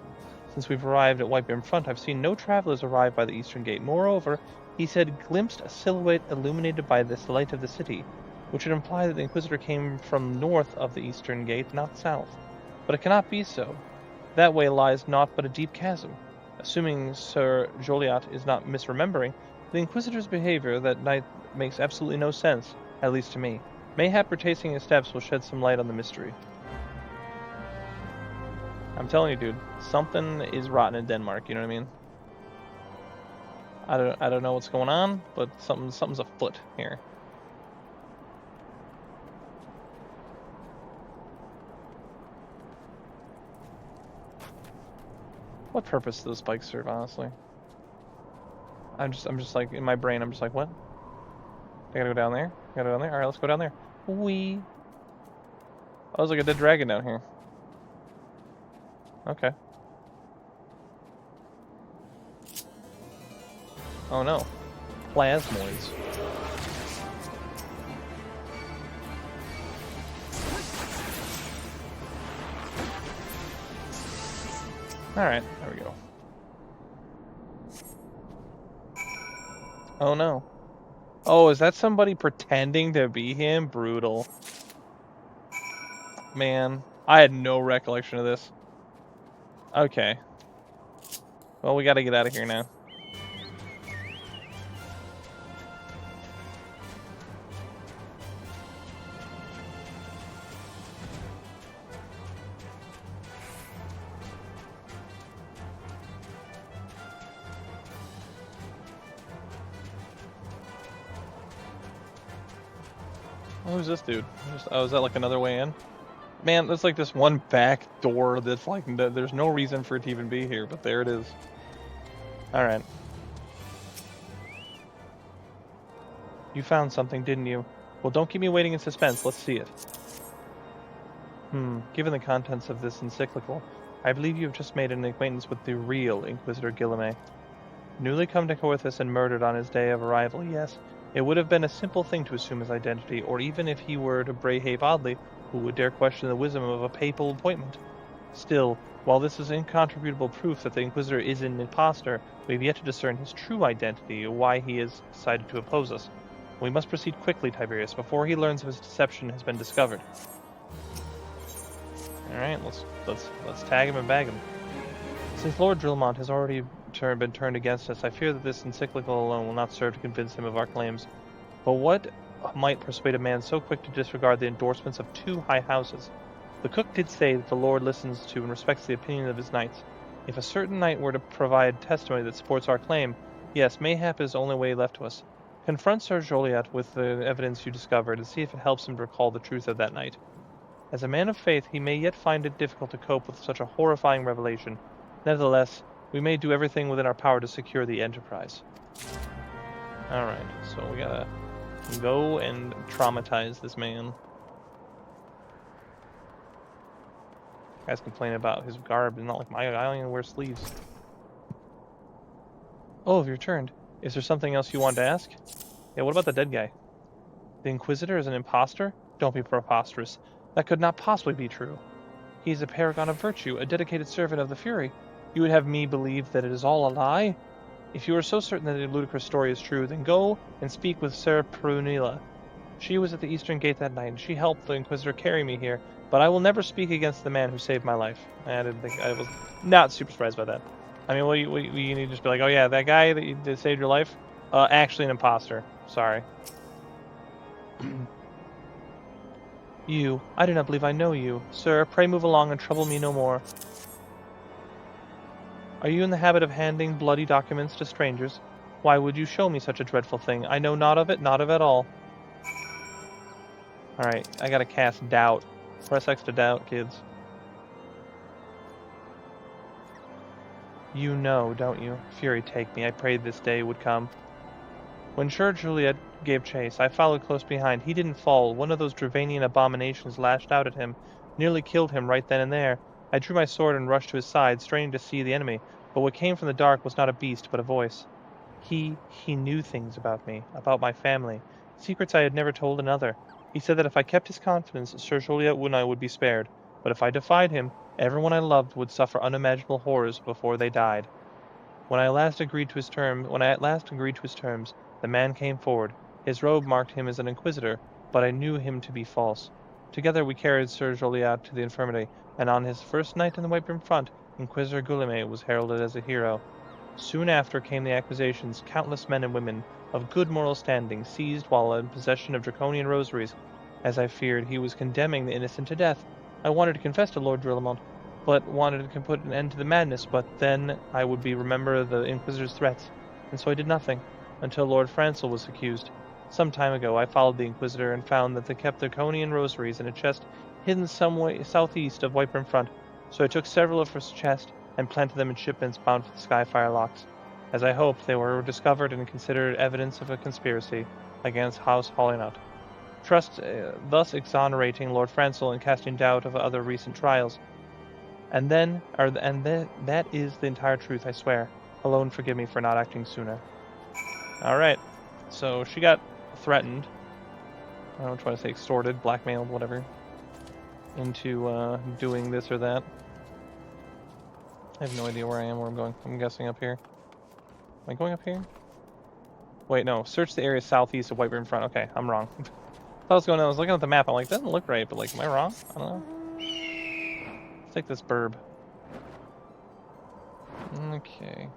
[SPEAKER 1] Since we've arrived at Whitebeam Front, I've seen no travelers arrive by the eastern gate. Moreover, he said glimpsed a silhouette illuminated by this light of the city, which would imply that the Inquisitor came from north of the eastern gate, not south. But it cannot be so. That way lies naught but a deep chasm. Assuming Sir Joliot is not misremembering, the Inquisitor's behavior that night makes absolutely no sense, at least to me. Mayhap retracing his steps will shed some light on the mystery. I'm telling you, dude, something is rotten in Denmark, you know what I mean? I don't know what's going on, but something's afoot here. What purpose do those spikes serve, honestly? I'm just like, in my brain, I'm just like, what? I gotta go down there? Alright, let's go down there. Whee! Oh, there's like a dead dragon down here. Okay. Oh no. Plasmoids. Alright, there we go. Oh no. Oh, is that somebody pretending to be him? Brutal. Man, I had no recollection of this. Okay. Well, we gotta get out of here now. Oh, who's this dude? Oh, is that like another way in? Man, there's like this one back door that's like, there's no reason for it to even be here, but there it is. Alright. You found something, didn't you? Well, don't keep me waiting in suspense. Let's see it. Given the contents of this encyclical, I believe you have just made an acquaintance with the real Inquisitor Guilherme. Newly come to Coerthas and murdered on his day of arrival, yes. It would have been a simple thing to assume his identity, or even if he were to behave oddly, who would dare question the wisdom of a papal appointment? Still, while this is incontrovertible proof that the Inquisitor is an impostor, we have yet to discern his true identity, or why he has decided to oppose us. We must proceed quickly, Tiberius, before he learns of his deception has been discovered. Alright, let's tag him and bag him. Since Lord Drillmont has already been turned against us, I fear that this encyclical alone will not serve to convince him of our claims. But what might persuade a man so quick to disregard the endorsements of 2 high houses? The cook did say that the Lord listens to and respects the opinion of his knights. If a certain knight were to provide testimony that supports our claim, yes, mayhap is the only way left to us. Confront Sir Joliet with the evidence you discovered and see if it helps him to recall the truth of that night. As a man of faith, he may yet find it difficult to cope with such a horrifying revelation. Nevertheless, we may do everything within our power to secure the enterprise. Alright, so we gotta go and traumatize this man. Guy's complaining about his garb, and not like my guy, I don't even wear sleeves. Oh, you've returned. Is there something else you want to ask? Yeah, what about the dead guy? The Inquisitor is an impostor? Don't be preposterous. That could not possibly be true. He is a paragon of virtue, a dedicated servant of the Fury. You would have me believe that it is all a lie? If you are so certain that the ludicrous story is true, then go and speak with Sir Prunilla. She was at the Eastern Gate that night, and she helped the Inquisitor carry me here, but I will never speak against the man who saved my life. I was not super surprised by that. I mean, you need to just be like, oh yeah, that guy that saved your life? Actually an imposter. Sorry. You, I do not believe I know you. Sir, pray move along and trouble me no more. Are you in the habit of handing bloody documents to strangers? Why would you show me such a dreadful thing? I know not of it, not of it all. Alright, I gotta cast doubt. Press X to doubt, kids. You know, don't you? Fury take me, I prayed this day would come. When Sir Juliet gave chase, I followed close behind. He didn't fall. One of those Dravanian abominations lashed out at him, nearly killed him right then and there. I drew my sword and rushed to his side, straining to see the enemy, but what came from the dark was not a beast, but a voice. He knew things about me, about my family, secrets I had never told another. He said that if I kept his confidence, Sir Joliet and I would be spared, but if I defied him, everyone I loved would suffer unimaginable horrors before they died. When I at last agreed to his terms, the man came forward. His robe marked him as an inquisitor, but I knew him to be false. Together we carried Sir Joliet to the infirmary, and on his first night in the White Grim Front, Inquisitor Guilherme was heralded as a hero. Soon after came the accusations, countless men and women, of good moral standing, seized while in possession of draconian rosaries. As I feared, he was condemning the innocent to death. I wanted to confess to Lord Drillamont, but wanted to put an end to the madness, but then I would remember the Inquisitor's threats, and so I did nothing, until Lord Francel was accused. Some time ago I followed the Inquisitor and found that they kept draconian rosaries in a chest hidden some way southeast of White Grim Front, so I took several of his chests and planted them in shipments bound for the Skyfire locks. As I hoped, they were discovered and considered evidence of a conspiracy against House Haurchefant. Thus exonerating Lord Francel and casting doubt of other recent trials. That is the entire truth, I swear. Alone forgive me for not acting sooner. Alright, so she got threatened. I don't know what I say, extorted, blackmailed, whatever. Into doing this or that. I have no idea where I am, where I'm going. I'm guessing up here. Am I going up here? Wait, no. Search the area southeast of White Grim Front. Okay, I'm wrong. I was looking at the map. I'm like, that doesn't look right, but like, am I wrong? I don't know. Let's take this burb. Okay.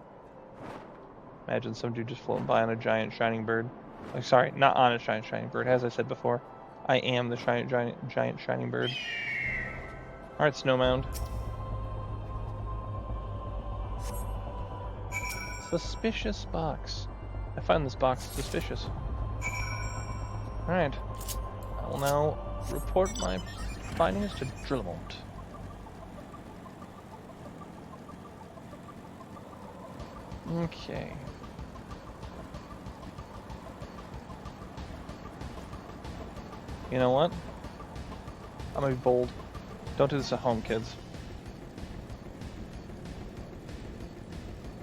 [SPEAKER 1] Imagine some dude just floating by on a giant shining bird. Like, sorry, not on a giant shining bird. As I said before, I am the giant shining bird. Alright, snow mound. Suspicious box. I find this box suspicious. Alright. I will now report my findings to Drillamont. Okay. You know what? I'm gonna be bold. Don't do this at home, kids.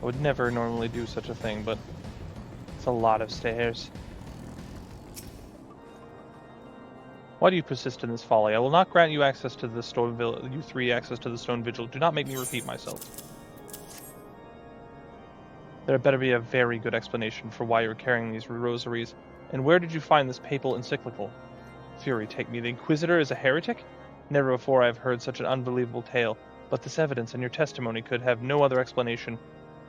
[SPEAKER 1] I would never normally do such a thing, but it's a lot of stairs. Why do you persist in this folly? I will not grant you access to the Stone Vigil. You three access to the Stone Vigil. Do not make me repeat myself. There better be a very good explanation for why you're carrying these rosaries. And where did you find this papal encyclical? Fury take me. The Inquisitor is a heretic? Never before I have heard such an unbelievable tale. But this evidence and your testimony could have no other explanation.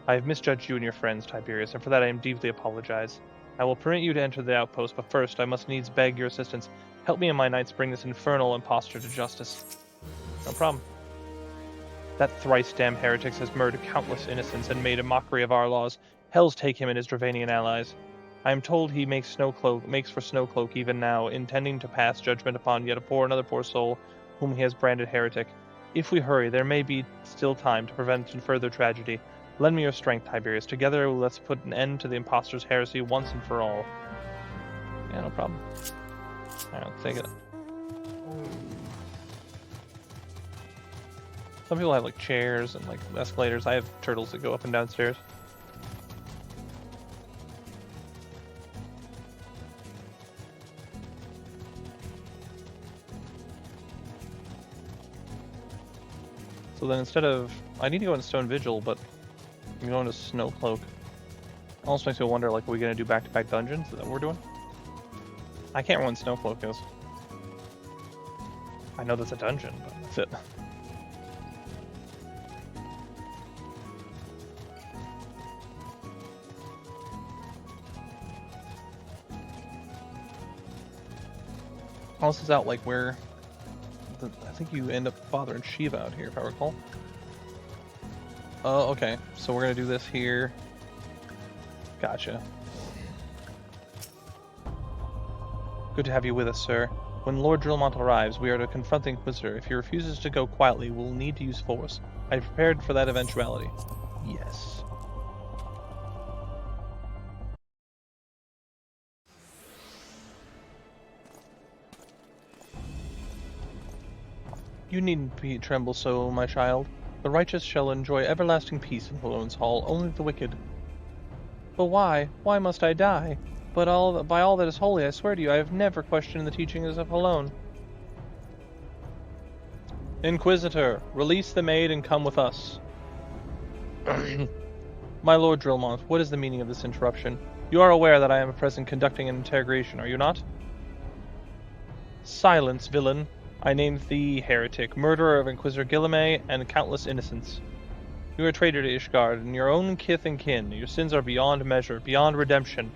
[SPEAKER 1] I have misjudged you and your friends, Tiberius, and for that I am deeply apologize. I will permit you to enter the outpost, but first I must needs beg your assistance. Help me and my knights bring this infernal impostor to justice. No problem. That thrice-damned heretic has murdered countless innocents and made a mockery of our laws. Hells take him and his Dravanian allies. I am told he makes for Snowcloak even now, intending to pass judgment upon yet another poor soul whom he has branded heretic. If we hurry, there may be still time to prevent further tragedy. Lend me your strength, Tiberius. Together, let's put an end to the impostor's heresy once and for all. Yeah, no problem. Alright, let's take it. Some people have like chairs and like escalators. I have turtles that go up and down stairs. So then instead of... I need to go into Stone Vigil, but I'm going to Snowcloak. Almost makes me wonder, like, are we going to do back-to-back dungeons? Is that what we're doing? I can't remember when Snowcloak is. I know that's a dungeon, but that's it. Oh, this is out, like, where... I think you end up bothering Shiva out here, if I recall. Oh, okay. So we're gonna do this here. Gotcha. Good to have you with us, sir. When Lord Drillamont arrives, we are to confront the Inquisitor. If he refuses to go quietly, we'll need to use force. I prepared for that eventuality. Yes. You needn't tremble so, my child. The righteous shall enjoy everlasting peace in Halone's hall, only the wicked. But why? Why must I die? But by all that is holy, I swear to you, I have never questioned the teachings of Halone. Inquisitor, release the maid and come with us. My Lord Drillamont, what is the meaning of this interruption? You are aware that I am at present conducting an interrogation, are you not? Silence, villain. I named thee heretic, murderer of Inquisitor Guillemay and countless innocents. You are a traitor to Ishgard, and your own kith and kin. Your sins are beyond measure, beyond redemption.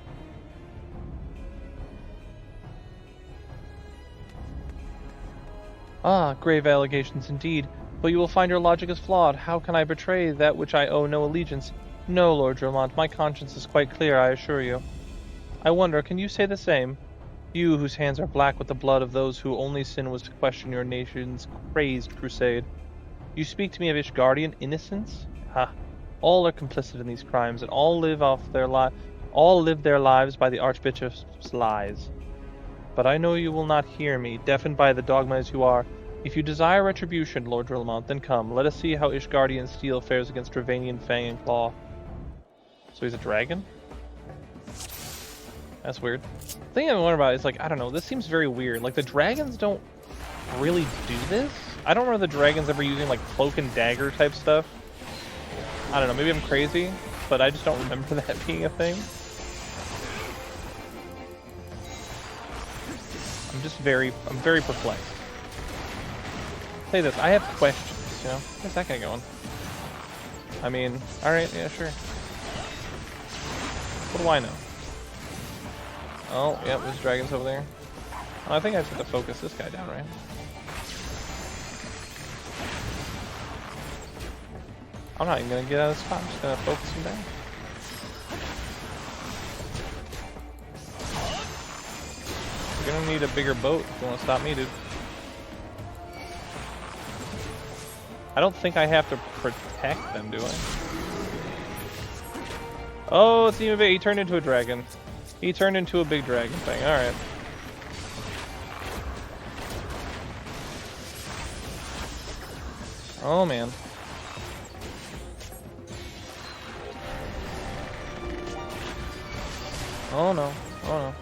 [SPEAKER 1] Ah, grave allegations indeed, but you will find your logic is flawed. How can I betray that which I owe no allegiance? No, Lord Drillamont, my conscience is quite clear, I assure you. I wonder, can you say the same? You, whose hands are black with the blood of those whose only sin was to question your nation's crazed crusade. You speak to me of Ishgardian innocence? Ha! All are complicit in these crimes, and all live their lives by the Archbishop's lies. But I know you will not hear me, deafened by the dogma as you are. If you desire retribution, Lord Drillamont, then come. Let us see how Ishgardian steel fares against Dravanian fang and claw. So he's a dragon? That's weird. The thing I wonder about is, like, I don't know, this seems very weird. Like, the dragons don't really do this? I don't remember the dragons ever using, like, cloak and dagger type stuff. I don't know, maybe I'm crazy, but I just don't remember that being a thing. I'm very perplexed. Say this, I have questions, you know? Where's that guy going? I mean, alright, yeah, sure. What do I know? Oh, yep, there's dragons over there. Oh, I think I just have to focus this guy down, right? I'm not even gonna get out of the spot, I'm just gonna focus him down. gonna need a bigger boat if you want to stop me, dude. I don't think I have to protect them, do I? Oh, it's even big. He turned into a dragon. He turned into a big dragon thing. Alright. Oh, man. Oh, no. Oh, no.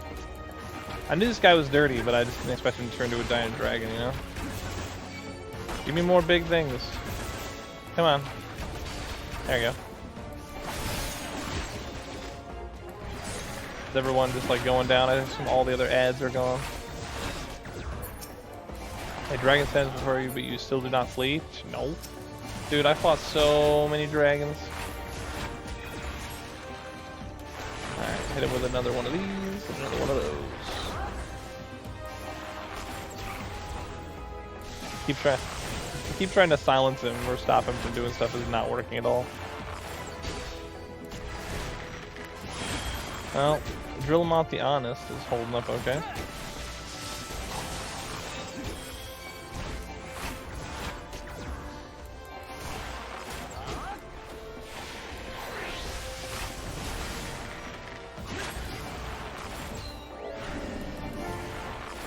[SPEAKER 1] I knew this guy was dirty, but I just didn't expect him to turn into a giant dragon, you know? Give me more big things. Come on. There you go. Is everyone just like going down? I assume all the other ads are gone. Hey, dragon stands before you, but you still do not flee? No. Dude, I fought so many dragons. Alright, hit him with another one of these, another one of those. Keep trying to silence him or stop him from doing stuff that's not working at all. Well, Drillamont the Honest is holding up okay.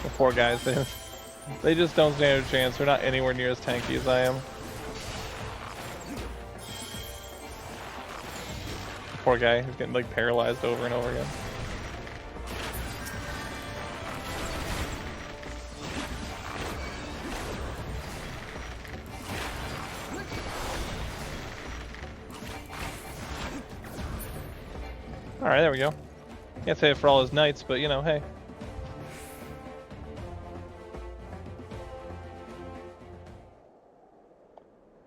[SPEAKER 1] The poor guys, they just don't stand a chance. They're not anywhere near as tanky as I am. Poor guy, he's getting like paralyzed over and over again. Alright, there we go. Can't say it for all his knights, but you know, hey.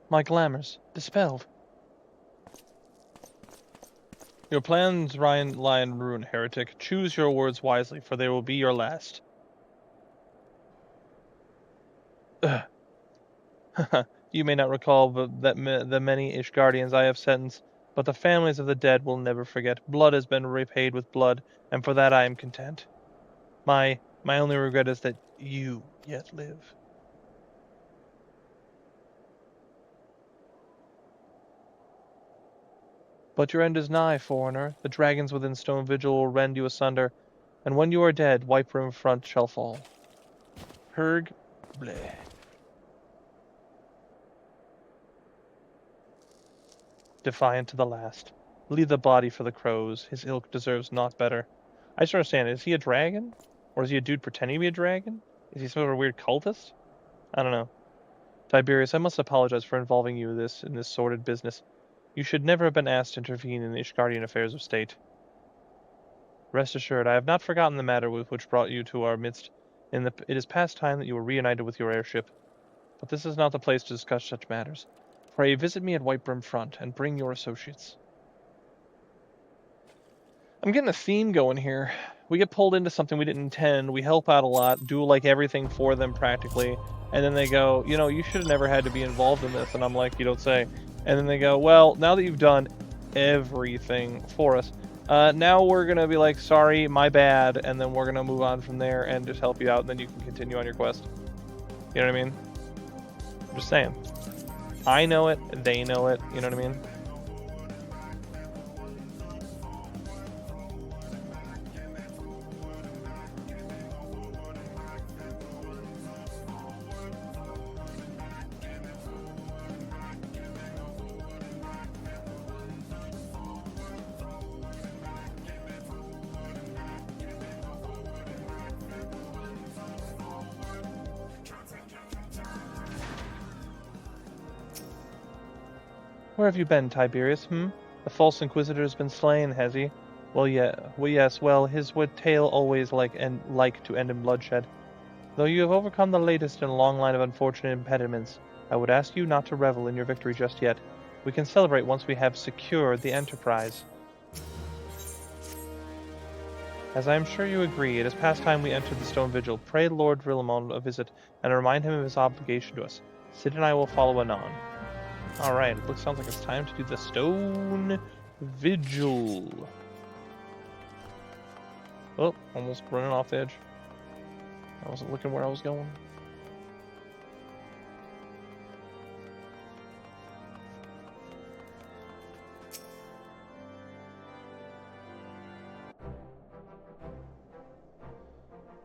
[SPEAKER 1] My glamours dispelled. Your plans lie in ruin, heretic. Choose your words wisely, for they will be your last. You may not recall the many Ishgardians I have sentenced, but the families of the dead will never forget. Blood has been repaid with blood, and for that I am content. My only regret is that you yet live. But your end is nigh, foreigner. The dragons within Stone Vigil will rend you asunder, and when you are dead, White Brim Front shall fall. Herg, bleh. Defiant to the last. Leave the body for the crows. His ilk deserves naught better. I just don't understand. Is he a dragon? Or is he a dude pretending to be a dragon? Is he some sort of weird cultist? I don't know. Tiberius, I must apologize for involving you in this sordid business. You should never have been asked to intervene in the Ishgardian affairs of state. Rest assured, I have not forgotten the matter which brought you to our midst. It is past time that you were reunited with your airship. But this is not the place to discuss such matters. Pray visit me at White Brim Front, and bring your associates. I'm getting a theme going here. We get pulled into something we didn't intend, we help out a lot, do like everything for them practically, and then they go, you know, you should have never had to be involved in this, and I'm like, you don't say. And then they go, well, now that you've done everything for us, now we're going to be like, sorry, my bad, and then we're going to move on from there and just help you out, and then you can continue on your quest. You know what I mean? I'm just saying. I know it, they know it, you know what I mean? Where have you been, Tiberius, The false Inquisitor has been slain, has he? Well, yes, his tale always like to end in bloodshed. Though you have overcome the latest in a long line of unfortunate impediments, I would ask you not to revel in your victory just yet. We can celebrate once we have secured the Enterprise. As I am sure you agree, it is past time we entered the Stone Vigil. Pray Lord Drillamont a visit, and remind him of his obligation to us. Sid and I will follow anon. Alright, sounds like it's time to do the Stone Vigil. Oh, almost running off the edge. I wasn't looking where I was going.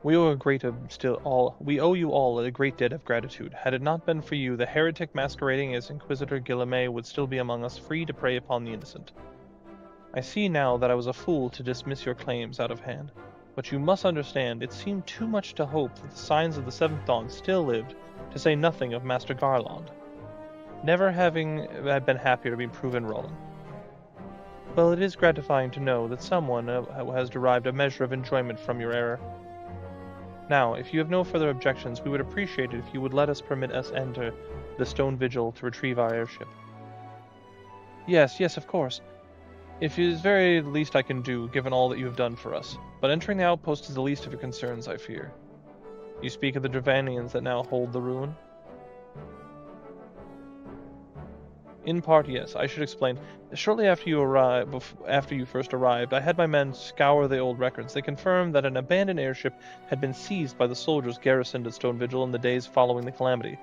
[SPEAKER 1] We owe you all a great debt of gratitude. Had it not been for you, the heretic masquerading as Inquisitor Guillemets would still be among us, free to prey upon the innocent. I see now that I was a fool to dismiss your claims out of hand, but you must understand it seemed too much to hope that the signs of the Seventh Dawn still lived, to say nothing of Master Garland. Never having been happier to be proven wrong. Well, it is gratifying to know that someone has derived a measure of enjoyment from your error. Now, if you have no further objections, we would appreciate it if you would let us permit us enter the Stone Vigil to retrieve our airship. Yes, of course. It is very least I can do, given all that you have done for us. But entering the outpost is the least of your concerns, I fear. You speak of the Dravanians that now hold the ruin? In part, yes. I should explain. Shortly after you first arrived, I had my men scour the old records. They confirmed that an abandoned airship had been seized by the soldiers garrisoned at Stone Vigil in the days following the calamity.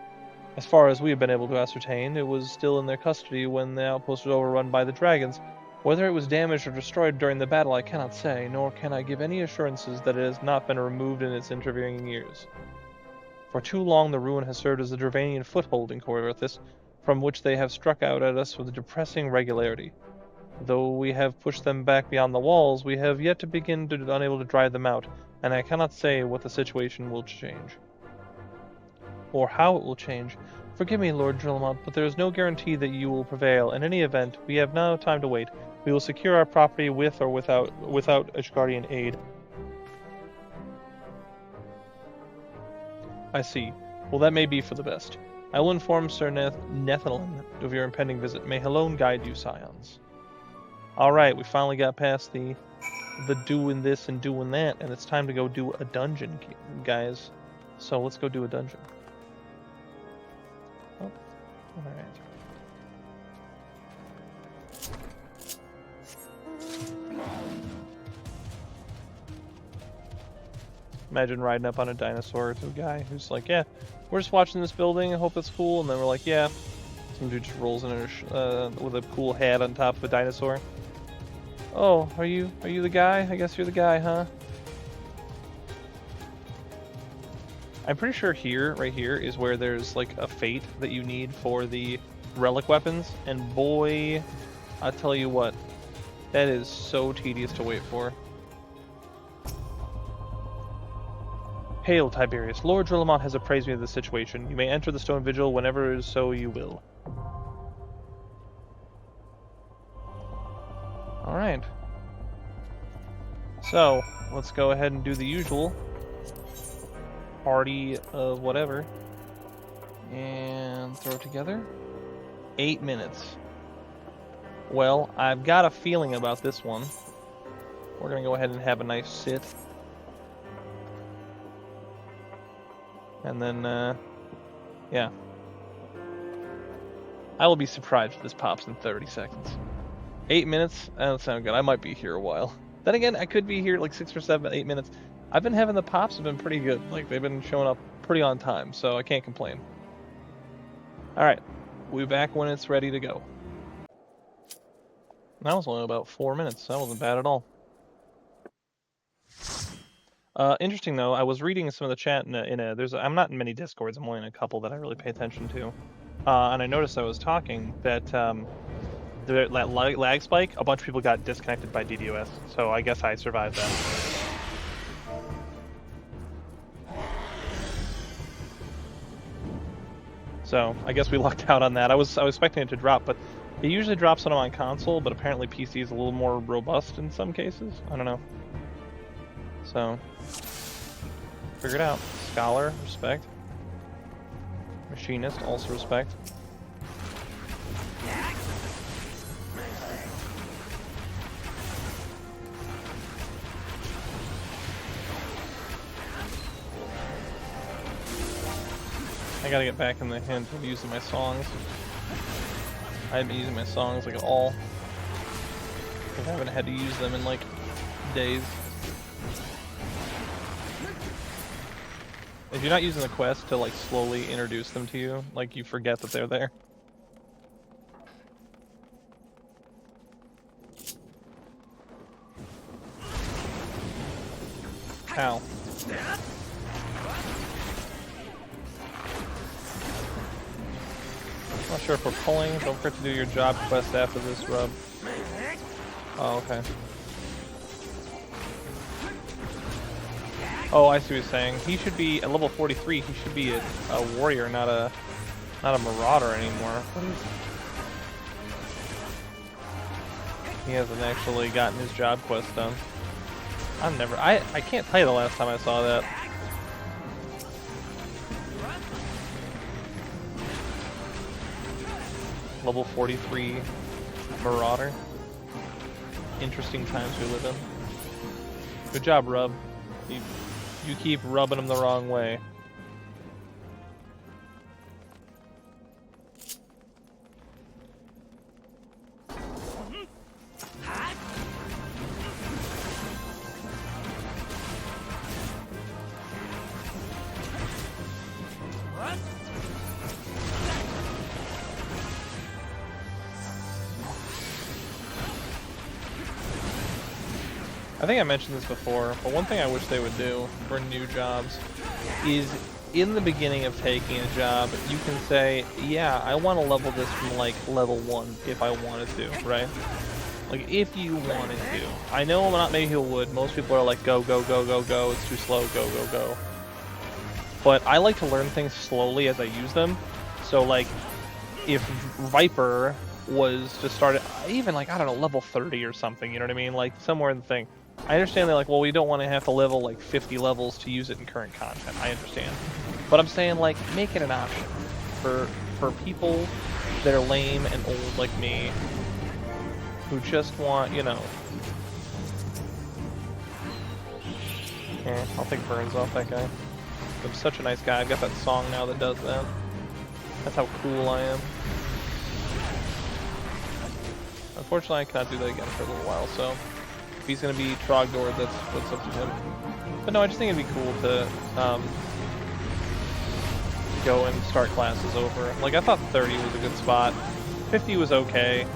[SPEAKER 1] As far as we have been able to ascertain, it was still in their custody when the outpost was overrun by the dragons. Whether it was damaged or destroyed during the battle I cannot say, nor can I give any assurances that it has not been removed in its intervening years. For too long the ruin has served as a Dravanian foothold in Coerthas, from which they have struck out at us with a depressing regularity. Though we have pushed them back beyond the walls, we have yet to begin unable to drive them out, and I cannot say what the situation will change. Or how it will change. Forgive me, Lord Drillamont, but there is no guarantee that you will prevail. In any event, we have no time to wait. We will secure our property with or without Ashgardian aid. I see. Well, that may be for the best. I will inform Sir Nethelin of your impending visit. May Helone guide you, scions. Alright, we finally got past the doing this and doing that, and it's time to go do a dungeon, guys. So let's go do a dungeon. Oh, alright. Imagine riding up on a dinosaur to a guy who's like, yeah, we're just watching this building, I hope it's cool, and then we're like, yeah. Some dude just rolls in with a cool hat on top of a dinosaur. Oh, are you the guy? I guess you're the guy, huh? I'm pretty sure right here, is where there's like a fate that you need for the relic weapons, and boy, I'll tell you what, that is so tedious to wait for. Hail, Tiberius. Lord Drillamont has appraised me of the situation. You may enter the Stone Vigil whenever so you will. Alright. So, let's go ahead and do the usual. Party of whatever. And throw it together. 8 minutes. Well, I've got a feeling about this one. We're going to go ahead and have a nice sit. And then, yeah. I will be surprised if this pops in 30 seconds. 8 minutes? That doesn't sound good. I might be here a while. Then again, I could be here like 6 or 7, 8 minutes. I've been having the pops have been pretty good. Like, they've been showing up pretty on time, so I can't complain. Alright. We'll be back when it's ready to go. That was only about 4 minutes. That wasn't bad at all. Interesting though, I was reading some of the chat I'm not in many Discords, I'm only in a couple that I really pay attention to. And I noticed I was talking that that lag spike, a bunch of people got disconnected by DDoS, so I guess I survived that. So I guess we lucked out on that. I was expecting it to drop, but it usually drops when I'm on console, but apparently PC is a little more robust in some cases. I don't know. So, figure it out. Scholar, respect. Machinist, also respect. I gotta get back in the hint of using my songs. I haven't been using my songs like at all. I haven't had to use them in like days. If you're not using the quest to like slowly introduce them to you, like you forget that they're there. Ow. Not sure if we're pulling. Don't forget to do your job quest after this, Rub. Oh, okay. Oh, I see what you're saying. He should be at level 43. He should be a warrior, not a marauder anymore. What is... He hasn't actually gotten his job quest done. I can't tell you the last time I saw that. Level 43 marauder. Interesting times we live in. Good job, Rub. You keep rubbing them the wrong way. I think I mentioned this before, but one thing I wish they would do for new jobs is in the beginning of taking a job, you can say, yeah, I want to level this from like level 1 if I wanted to, right? Like if you wanted to. I know not many people would. Most people are like, go, go, go, go, go, it's too slow, go, go, go. But I like to learn things slowly as I use them. So like, if Viper was to start at, even like, I don't know, level 30 or something, you know what I mean? Like somewhere in the thing. I understand they're like, well, we don't want to have to level like 50 levels to use it in current content. I understand. But I'm saying like, make it an option for people that are lame and old like me who just want, you know. I'll take burns off that guy. I'm such a nice guy. I've got that song now that does that. That's how cool I am. Unfortunately, I cannot do that again for a little while, so if he's going to be Trogdor, that's what's up to him. But no, I just think it'd be cool to go and start classes over. Like, I thought 30 was a good spot. 50 was okay.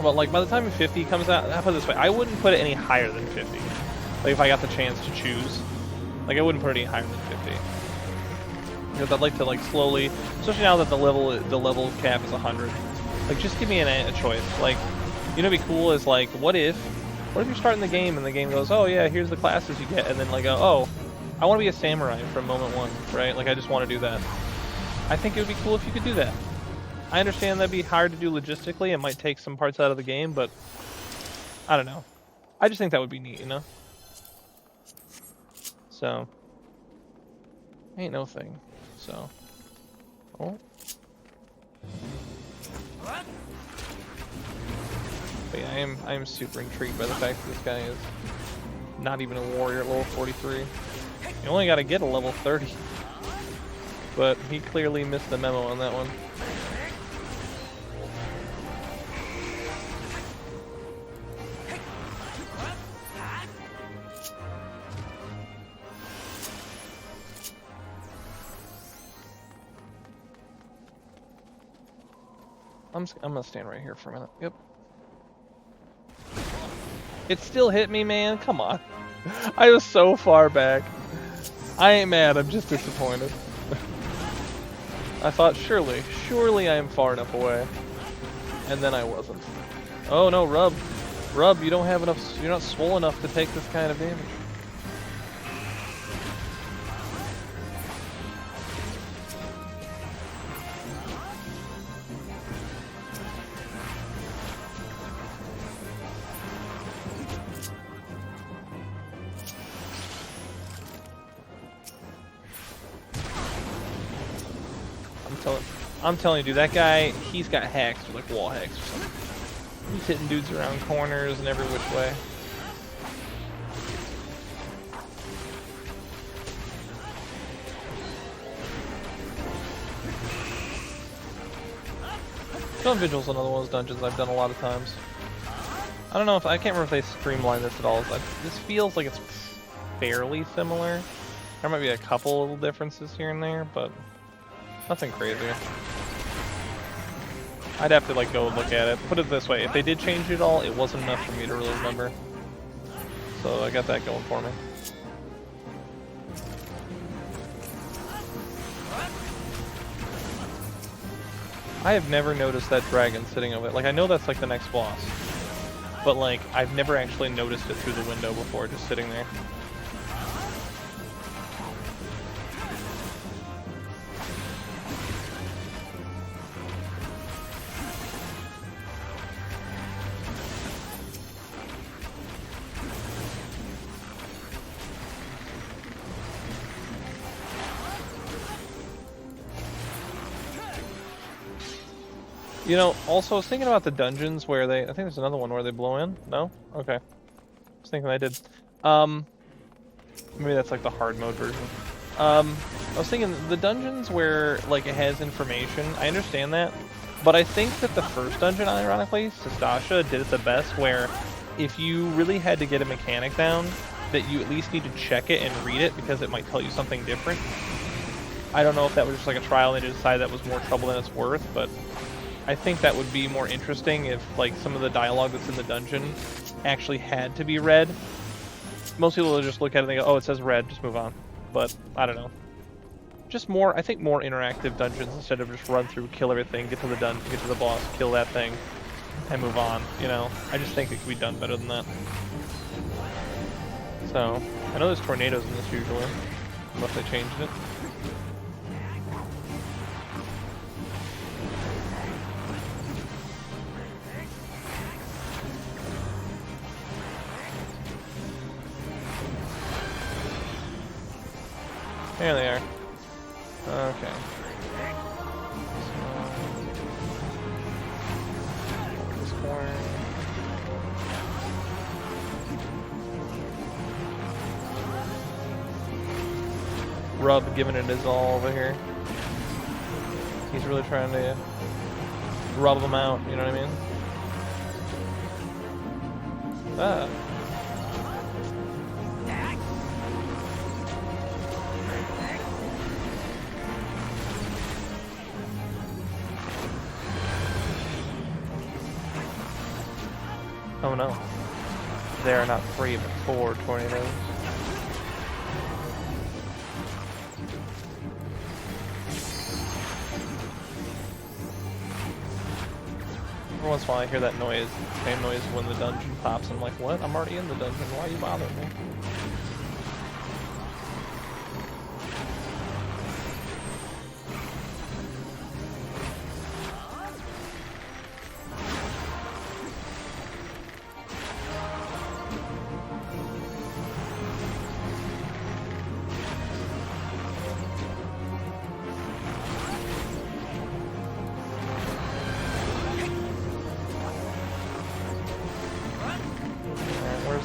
[SPEAKER 1] But, like, by the time 50 comes out, I'll put it this way, I wouldn't put it any higher than 50. Like, if I got the chance to choose. Like, I wouldn't put it any higher than 50. Because I'd like to, like, slowly, especially now that the level cap is 100. Like, just give me a choice. Like, you know what'd be cool is, like, what if you're starting the game and the game goes, oh yeah, here's the classes you get, and then like, oh, I want to be a samurai from moment 1, right? Like, I just want to do that. I think it would be cool if you could do that. I understand that'd be hard to do logistically, it might take some parts out of the game, but I don't know. I just think that would be neat, you know? So, ain't no thing, so. Oh. But yeah, I am super intrigued by the fact that this guy is not even a warrior at level 43. You only got to get a level 30. But he clearly missed the memo on that one. I'm gonna stand right here for a minute. Yep. It still hit me, man. Come on. I was so far back. I ain't mad. I'm just disappointed. I thought, surely I am far enough away. And then I wasn't. Oh no, Rub. Rub, you don't have enough. You're not swole enough to take this kind of damage. I'm telling you, dude, that guy, he's got hacks, or like wall hacks or something. He's hitting dudes around corners and every which way. Stone Vigil's another one of those dungeons I've done a lot of times. I don't know if, I can't remember if they streamlined this at all. This feels like it's fairly similar. There might be a couple little differences here and there, but nothing crazy. I'd have to like go look at it. Put it this way, if they did change it all, it wasn't enough for me to really remember. So I got that going for me. I have never noticed that dragon sitting over it. Like, I know that's like the next boss, but like, I've never actually noticed it through the window before, just sitting there. You know, also I was thinking about the dungeons where I think there's another one where they blow in. No? Okay. I was thinking I did. Maybe that's like the hard mode version. I was thinking the dungeons where like it has information, I understand that, but I think that the first dungeon, ironically, Sastasha, did it the best, where if you really had to get a mechanic down, that you at least need to check it and read it because it might tell you something different. I don't know if that was just like a trial and they decided that was more trouble than it's worth, but I think that would be more interesting if like some of the dialogue that's in the dungeon actually had to be read. Most people will just look at it and they go, oh, it says red, just move on. But I don't know. Just more, I think more interactive dungeons instead of just run through, kill everything, get to the dungeon, get to the boss, kill that thing, and move on, you know? I just think it could be done better than that. So, I know there's tornadoes in this usually, unless they changed it. There they are. Okay. This corner. Rub giving it his all over here. He's really trying to rub them out, you know what I mean? Ah. Oh no. There are not 3 but 4 tornadoes. Every once in a while I hear that noise, same noise when the dungeon pops. I'm like, what? I'm already in the dungeon, why are you bothering me?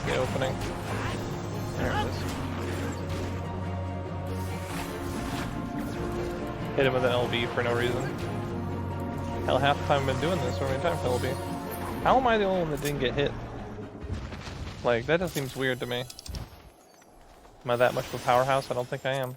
[SPEAKER 1] The opening. There it is. Hit him with an LB for no reason. Hell, half the time I've been doing this, so many times LB. How am I the only one that didn't get hit? Like, that just seems weird to me. Am I that much of a powerhouse? I don't think I am.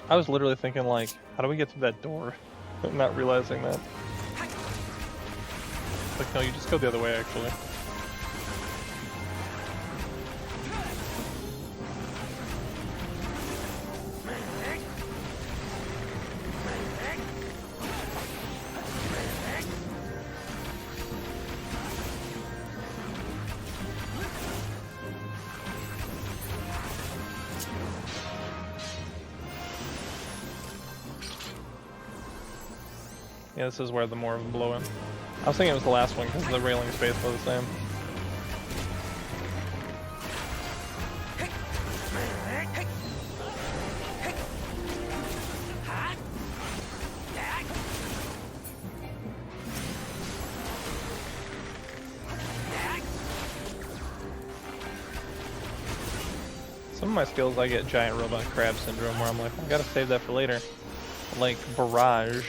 [SPEAKER 1] I was literally thinking, like, how do we get to that door? Not realizing that. Like, no, you just go the other way, actually. Yeah, this is where the more of them blow in. I was thinking it was the last one because the railing space was the same. of my skills I get giant robot crab syndrome where I'm like, I gotta save that for later. Like barrage.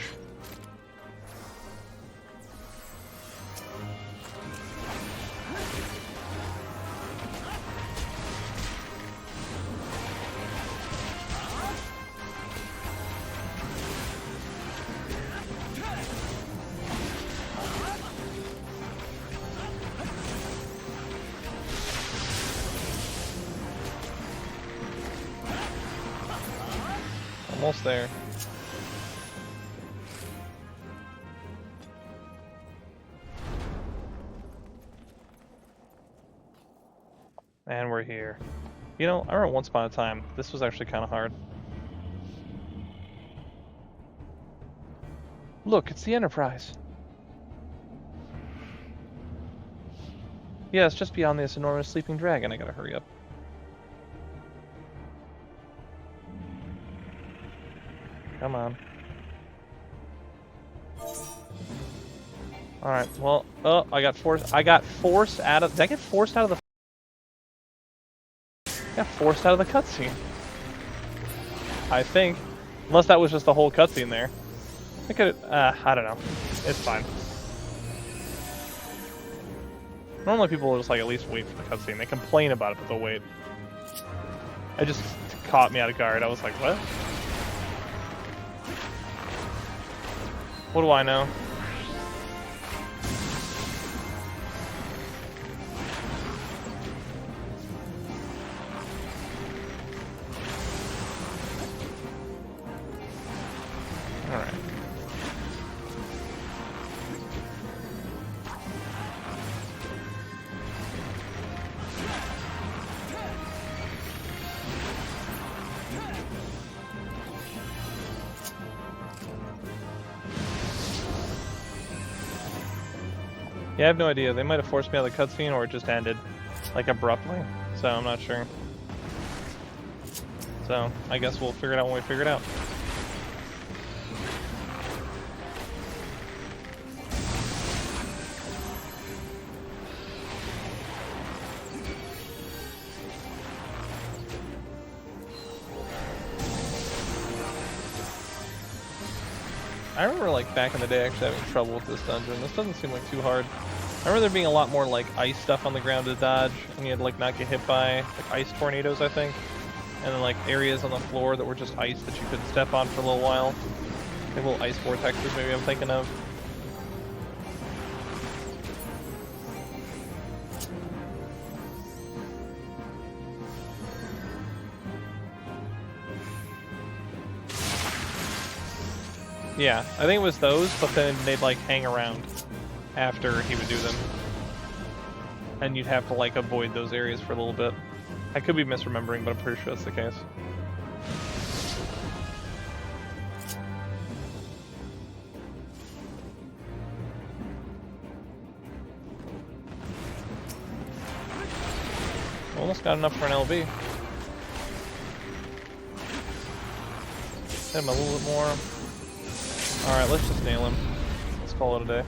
[SPEAKER 1] Almost there. And we're here. You know, I remember once upon a time, this was actually kind of hard. Look, it's the Enterprise. Yeah, it's just beyond this enormous sleeping dragon. I gotta hurry up. Come on. Alright, well, oh, I got forced out of, did I get forced out of the, got forced out of the cutscene. I think. Unless that was just the whole cutscene there. I could, I don't know. It's fine. Normally people will just like at least wait for the cutscene. They complain about it, but they'll wait. It just caught me out of guard. I was like, what? What do I know? Alright. Yeah, I have no idea. They might have forced me out of the cutscene or it just ended, like, abruptly. So, I'm not sure. So, I guess we'll figure it out when we figure it out. I remember, like, back in the day actually having trouble with this dungeon. This doesn't seem like too hard. I remember there being a lot more, like, ice stuff on the ground to dodge, and you had to, like, not get hit by, like, ice tornadoes, I think. And then, like, areas on the floor that were just ice that you couldn't step on for a little while. Like little ice vortexes, maybe I'm thinking of. Yeah, I think it was those, but then they'd like hang around after he would do them. And you'd have to like avoid those areas for a little bit. I could be misremembering, but I'm pretty sure that's the case. Almost got enough for an LB. Hit him a little bit more. Alright, let's just nail him. Let's call it a day.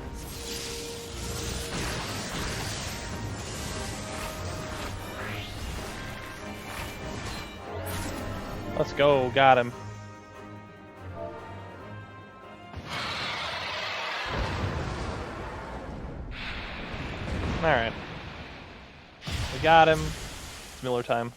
[SPEAKER 1] Let's go, got him. Alright. We got him. It's Miller time.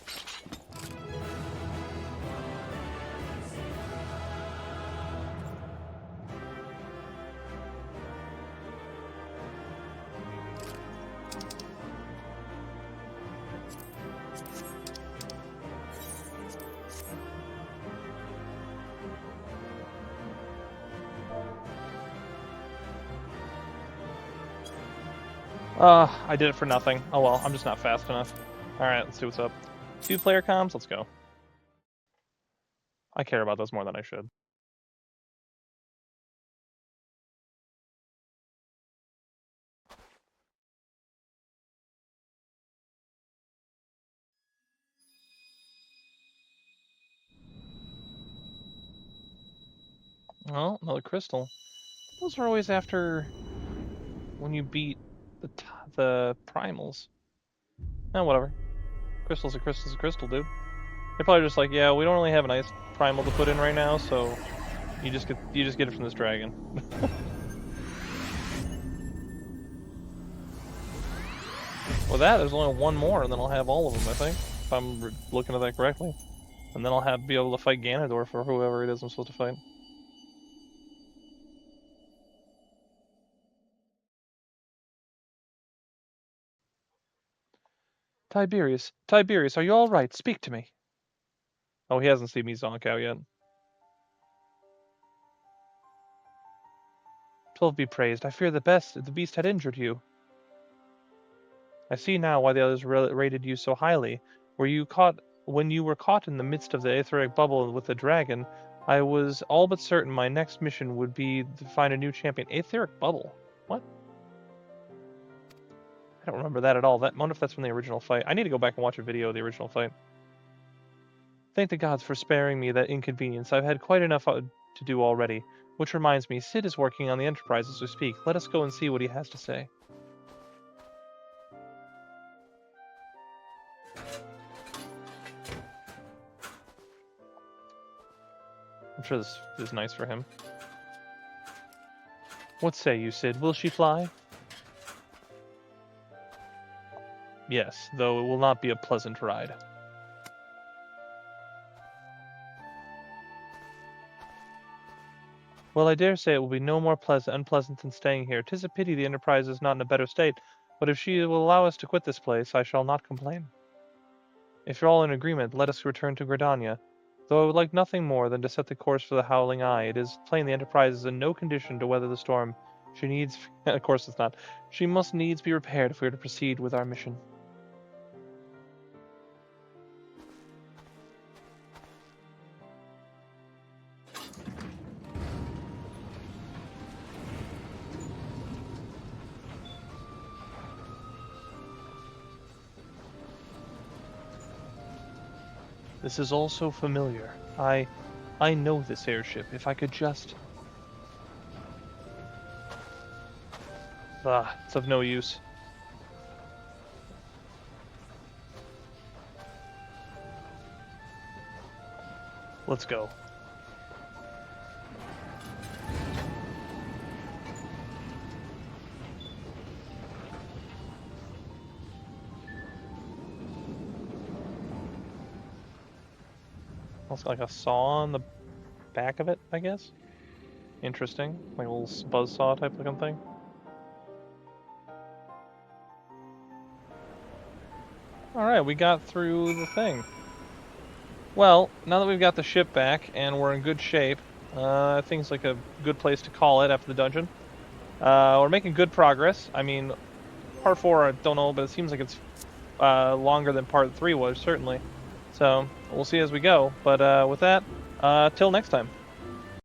[SPEAKER 1] I did it for nothing. Oh well, I'm just not fast enough. Alright, let's see what's up. 2-player comms, let's go. I care about those more than I should. Well, another crystal. Those are always after when you beat the primals. Oh, whatever. Crystal's a crystal's a crystal, dude. They're probably just like, yeah, we don't really have an ice primal to put in right now, so you just get it from this dragon. Well, there's only one more, and then I'll have all of them, I think, if I'm looking at that correctly. And then I'll be able to fight Ganondorf or whoever it is I'm supposed to fight. Tiberius, are you all right? Speak to me. Oh, he hasn't seen me zonk out yet. 12 be praised. I fear the best. The beast had injured you. I see now why the others rated you so highly. When you were caught in the midst of the etheric bubble with the dragon, I was all but certain my next mission would be to find a new champion. Etheric bubble? What? I don't remember that at all. I wonder if that's from the original fight. I need to go back and watch a video of the original fight. Thank the gods for sparing me that inconvenience. I've had quite enough to do already. Which reminds me, Sid is working on the Enterprise as we speak. Let us go and see what he has to say. I'm sure this is nice for him. What say you, Sid? Will she fly? Yes, though it will not be a pleasant ride. Well, I dare say it will be no more unpleasant than staying here. 'Tis a pity the Enterprise is not in a better state, but if she will allow us to quit this place, I shall not complain. If you're all in agreement, let us return to Gridania. Though I would like nothing more than to set the course for the Howling Eye, it is plain the Enterprise is in no condition to weather the storm. She needs... of course it's not. She must needs be repaired if we are to proceed with our mission. This is all so familiar. I know this airship. If I could just... it's of no use. Let's go. Looks like a saw on the back of it, I guess. Interesting. Like a little buzzsaw type looking thing. Alright, we got through the thing. Well, now that we've got the ship back and we're in good shape, I think it's like a good place to call it after the dungeon. We're making good progress. I mean, part 4, I don't know, but it seems like it's longer than part 3 was, certainly. So, we'll see as we go. But with that, till next time.